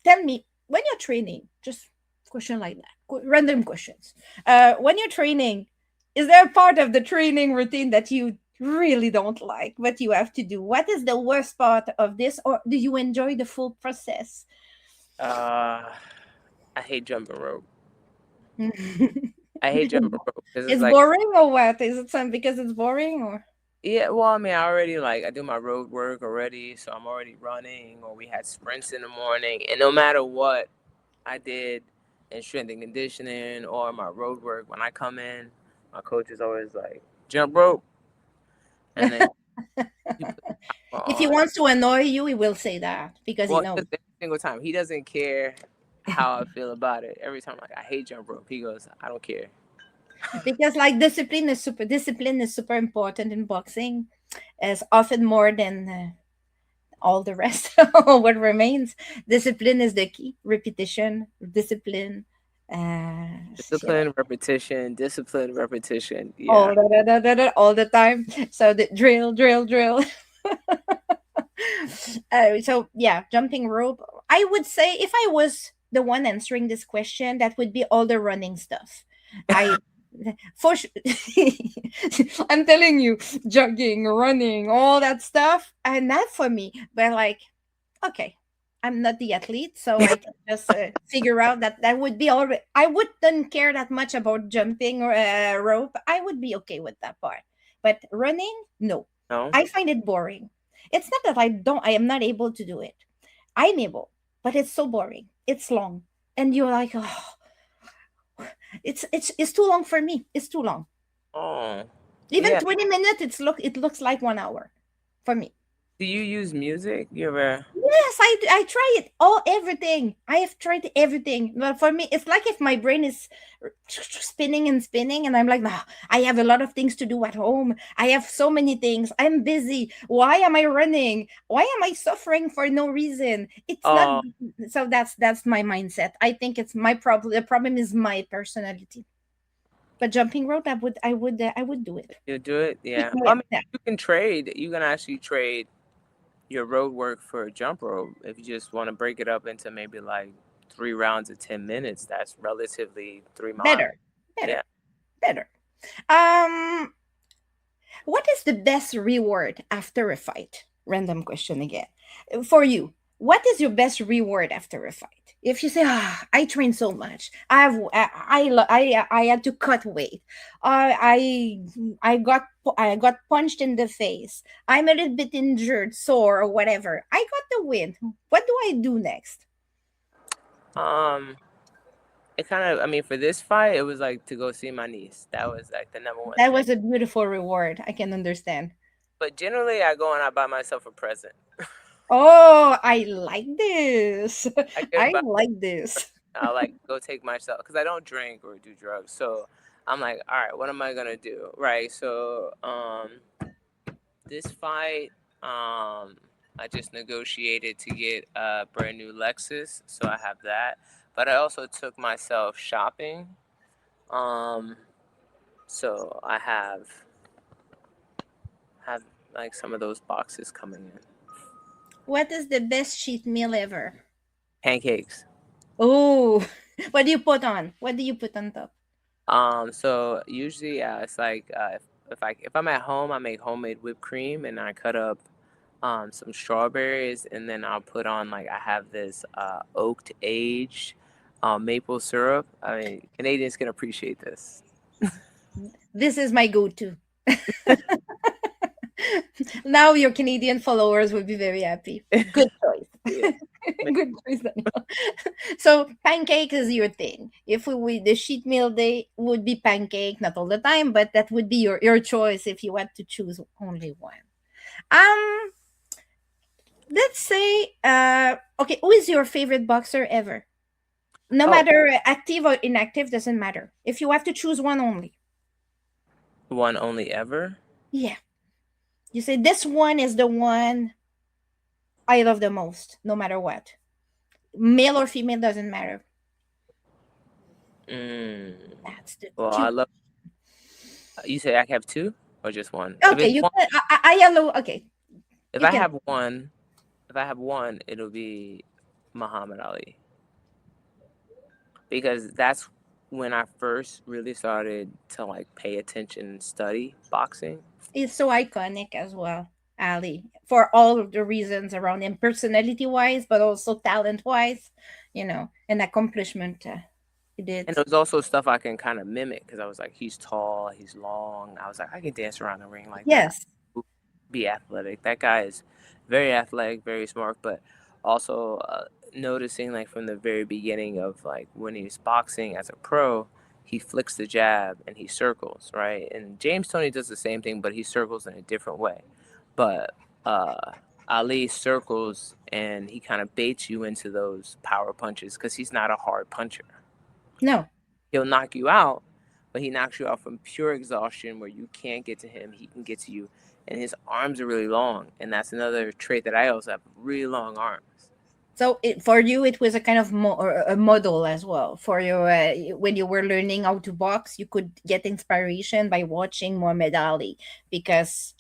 tell me, when you're training, just question like that, random questions. When you're training, is there a part of the training routine that you really don't like, but you have to do? What is the worst part of this, or do you enjoy the full process?
Uh, I hate jumping rope.
Is
I hate jumping rope because it's
it
like,
boring, or what? Is it something because it's boring, or?
yeah, well, I mean, I already like, I do my road work already, so I'm already running, or we had sprints in the morning. And no matter what I did in strength and conditioning or my road work, when I come in, my coach is always like, jump rope. And then he puts the timer
If he
on.
wants to annoy you, he will say that because he
Well,
knows.
every single time. He doesn't care. how I feel about it. Every time, like, I hate jump rope. He goes, I don't care.
Because like discipline is super important in boxing, as often more than all the rest. What remains, discipline is the key. Repetition, discipline, you know,
Discipline, repetition, discipline, repetition.
all
Yeah.
all the time. So the drill. So yeah, jumping rope. I would say if I was the one answering this question, that would be all the running stuff. I for sure. I'm telling you, jogging, running, all that stuff, and not for me. But like, okay, I'm not the athlete, so I can just figure out that that would be all right. I wouldn't care that much about jumping or rope. I would be okay with that part. But running, no,
No?
I find it boring. It's not that I am not able to do it. I'm able, but it's so boring. It's long, and you're like, oh, it's too long for me. It's too long.
Oh.
Even
Yeah.
20 minutes, it looks like 1 hour for me.
Do you use music? You ever?
Yes, I try it all everything. I have tried everything. But for me, it's like if my brain is spinning and spinning, and I'm like, nah, I have a lot of things to do at home. I have so many things. I'm busy. Why am I running? Why am I suffering for no reason? It's not.
Oh,
So that's my mindset. I think it's my problem. The problem is my personality. But jumping rope, I would do it.
you do it? Yeah. I
Yeah,
mean,
yeah.
you can trade. You can actually trade your road work for a jump rope if you just want to break it up into maybe like 3 rounds of 10 minutes. That's relatively 3 miles.
Better, better,
Yeah.
better. Um, What is the best reward after a fight? Random question again. For you, what is your best reward after a fight? If you say, "Ah, I trained so much. I had to cut weight. I got punched in the face. I'm a little bit injured, sore, or whatever. I got the win. What do I do next?"
Um, it kind of, I mean, for this fight, it was like to go see my niece. That was like the number one
That
thing.
was a beautiful reward. I can understand.
But generally, I go and I buy myself a present.
Oh, I like this.
I get
I
about,
like this.
I like go take myself because I don't drink or do drugs. So I'm like, all right, what am I gonna do? Right. So this fight, I just negotiated to get a brand new Lexus, so I have that. But I also took myself shopping. Um, so I have like some of those boxes coming in.
What is the best cheat meal ever?
Pancakes.
Oh, what do you put on? What do you put on top?
So usually it's like if I'm at home, I make homemade whipped cream and I cut up some strawberries and then I'll put on like I have this oaked aged maple syrup. I mean, Canadians can appreciate this.
This is my go-to. Now your Canadian followers will be very happy. Good choice.
Yeah.
Good choice, Daniel. So pancake is your thing. If the cheat meal day would be pancake, not all the time, but that would be your choice if you had to choose only one. Um, let's say okay, who is your favorite boxer ever? No
Oh,
matter active or inactive, doesn't matter. If you have to choose one only.
one only ever.
Yeah. You say this one is the one I love the most, no matter what. Male or female doesn't matter.
Mm.
That's the
Well, I
cute.
love. You say I have two or just one? If
Okay,
it's
you
one,
can. I allow. Okay,
if
you
I
can.
have one, if I have one, it'll be Muhammad Ali because that's when I first really started to like pay attention and study boxing.
It's so iconic as well, Ali, for all of the reasons around him, personality wise, but also talent wise. An accomplishment he did.
And there's also stuff I can kind of mimic because I was like, he's tall, he's long. I was like, I can dance around the ring like that.
Yes,
Be athletic. That guy is very athletic, very smart, but also noticing like from the very beginning of like when he's boxing as a pro, he flicks the jab and he circles, right? And James Toney does the same thing, but he circles in a different way. But uh, Ali circles and he kind of baits you into those power punches because he's not a hard puncher.
No.
He'll knock you out, but he knocks you out from pure exhaustion where you can't get to him. He can get to you. And his arms are really long. And that's another trait that I also have, really long arms.
So for you, it was a kind of a model as well. For your when you were learning how to box, you could get inspiration by watching Muhammad Ali because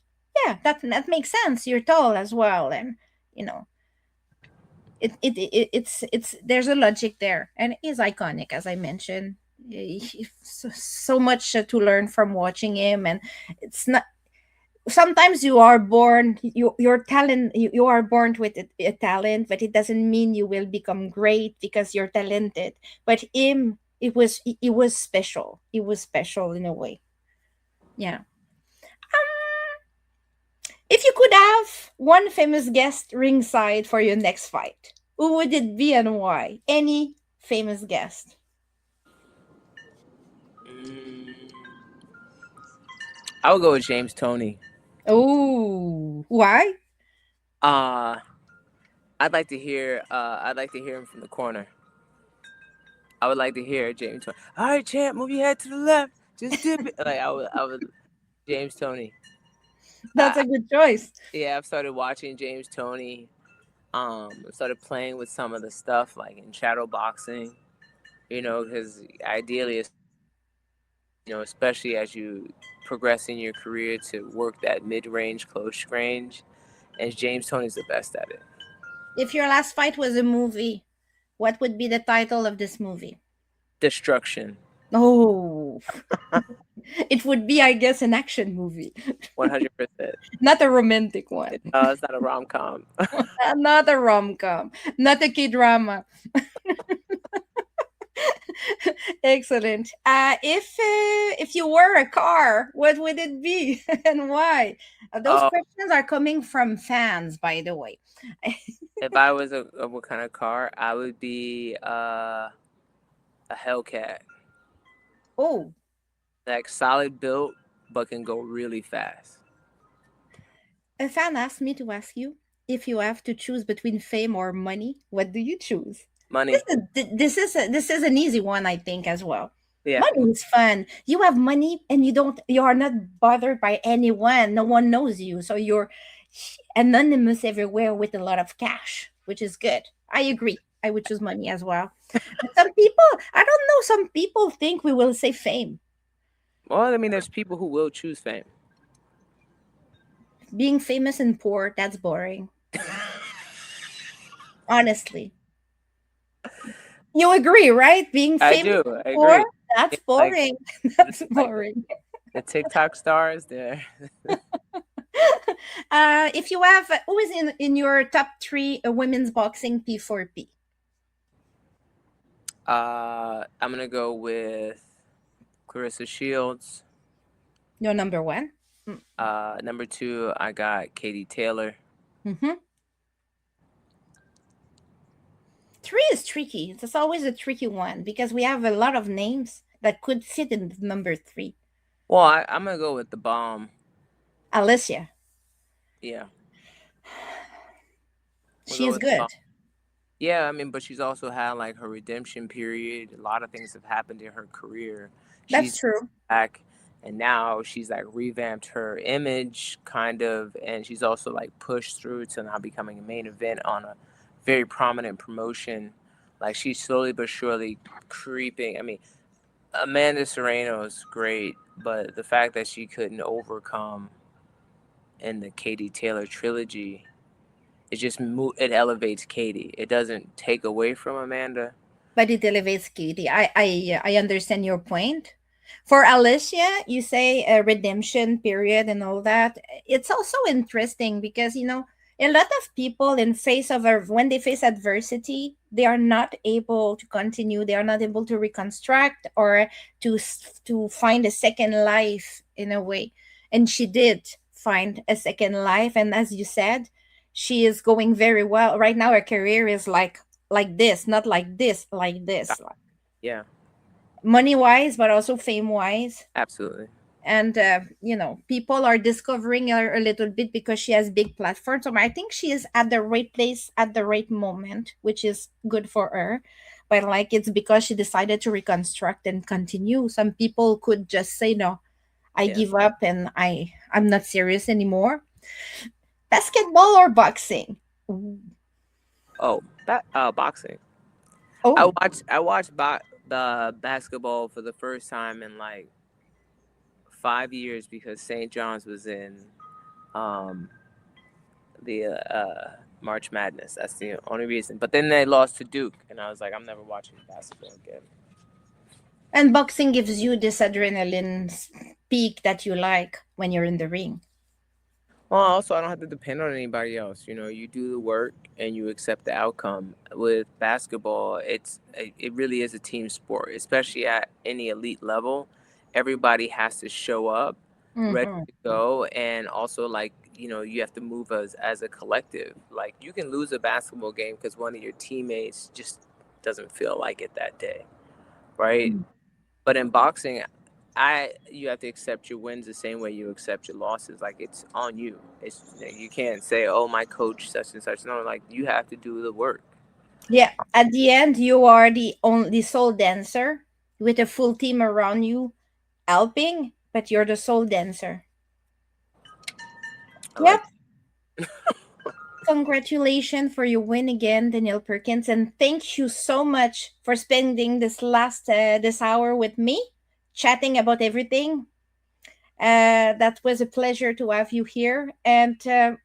yeah, that makes sense. You're tall as well, and you know it's there's a logic there, and it is iconic as I mentioned. So much to learn from watching him, and it's not sometimes you are born your talent you are born with a talent, but it doesn't mean you will become great because you're talented. But him, it was special. It was special in a way. Yeah. If you could have one famous guest ringside for your next fight, who would it be and why? Any famous guest.
Mm, I would go with James Toney.
Oh, why?
Uh, I'd like to hear him from the corner. I would like to hear James Toney. All right, champ, move your head to the left. Just dip it. Like I would. James Toney.
That's a good choice.
Yeah, I've started watching James Toney. Started playing with some of the stuff like in shadow boxing. Because ideally, especially as you progress in your career to work that mid-range, close range, and James Toney's the best at it.
If your last fight was a movie, what would be the title of this movie?
Destruction.
Oh, it would be, I guess, an action movie,
100%.
not a romantic one,
It's not a rom-com.
not a rom com, not a kid drama. Excellent. If you were a car, what would it be and why? Those
Oh,
questions are coming from fans, by the way.
if I was a what kind of car, I would be a Hellcat.
Oh,
Like solid built, but can go really fast.
a fan asked me to ask you, if you have to choose between fame or money, what do you choose?
Money.
This is an easy one, I think, as well.
Yeah.
Money is fun. You have money, and you are not bothered by anyone. No one knows you, so you're anonymous everywhere with a lot of cash, which is good. I agree. I would choose money as well. But some people, I don't know. Some people think we will say fame.
Well, I mean, there's people who will choose fame.
Being famous and poor, that's boring. Honestly. You agree, right? Being
I
famous
do.
and
I
poor,
agree.
that's
It's like
boring. That's
like
boring.
the TikTok stars. There.
If you have, who is in your top three women's boxing P4P?
I'm gonna go with Clarissa Shields.
Your number one?
Number two, I got Katie Taylor.
Mm-hmm. Three is tricky. It's always a tricky one because we have a lot of names that could fit in number three.
Well, I'm gonna go with the bomb.
Alicia.
Yeah. We'll
She
go
is
with the bomb.
good.
Yeah, I mean, but she's also had like her redemption period. A lot of things have happened in her career.
That's
She's
true.
back, and now she's like revamped her image, kind of, and she's also like pushed through to now becoming a main event on a very prominent promotion. Like she's slowly but surely creeping. I mean, Amanda Serrano's great, but the fact that she couldn't overcome in the Katie Taylor trilogy, it elevates Katie. It doesn't take away from Amanda.
But it elevates Katie. I understand your point. For Alicia, you say a redemption period and all that. It's also interesting because a lot of people in face of when they face adversity, they are not able to continue. They are not able to reconstruct or to find a second life in a way. And she did find a second life, and as you said, she is going very well right now. Her career is like this, not like this, like this.
Yeah,
Money wise, but also fame wise.
absolutely.
And people are discovering her a little bit because she has big platforms. So I think she is at the right place at the right moment, which is good for her. But like, it's because she decided to reconstruct and continue. Some people could just say, no, I
Yeah.
give up and I'm not serious anymore. Basketball or boxing?
Oh, boxing.
Oh,
The basketball for the first time in like 5 years because St. John's was in um, the March Madness. That's the only reason. But then they lost to Duke, and I was like, I'm never watching basketball again.
and boxing gives you this adrenaline peak that you like when you're in the ring.
Well, also, I don't have to depend on anybody else. You know, you do the work and you accept the outcome. With basketball, it really is a team sport, especially at any elite level. Everybody has to show up, ready
Hmm.
to go, and also like you have to move as a collective. Like you can lose a basketball game because one of your teammates just doesn't feel like it that day, right? But in boxing, you have to accept your wins the same way you accept your losses. Like it's on you. You can't say, "Oh, my coach such and such." No, like you have to do the work.
Yeah, at the end, you are the sole dancer with a full team around you helping, but you're the sole dancer.
I
Yep.
like.
Congratulations for your win again, Danielle Perkins, and thank you so much for spending this hour with me, chatting about everything. That was a pleasure to have you here. And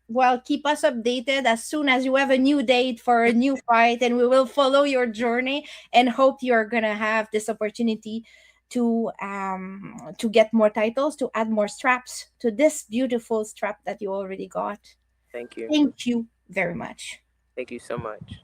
well, keep us updated as soon as you have a new date for a new fight, and we will follow your journey and hope you're gonna have this opportunity to get more titles, to add more straps to this beautiful strap that you already got.
Thank you.
Thank you very much.
Thank you so much.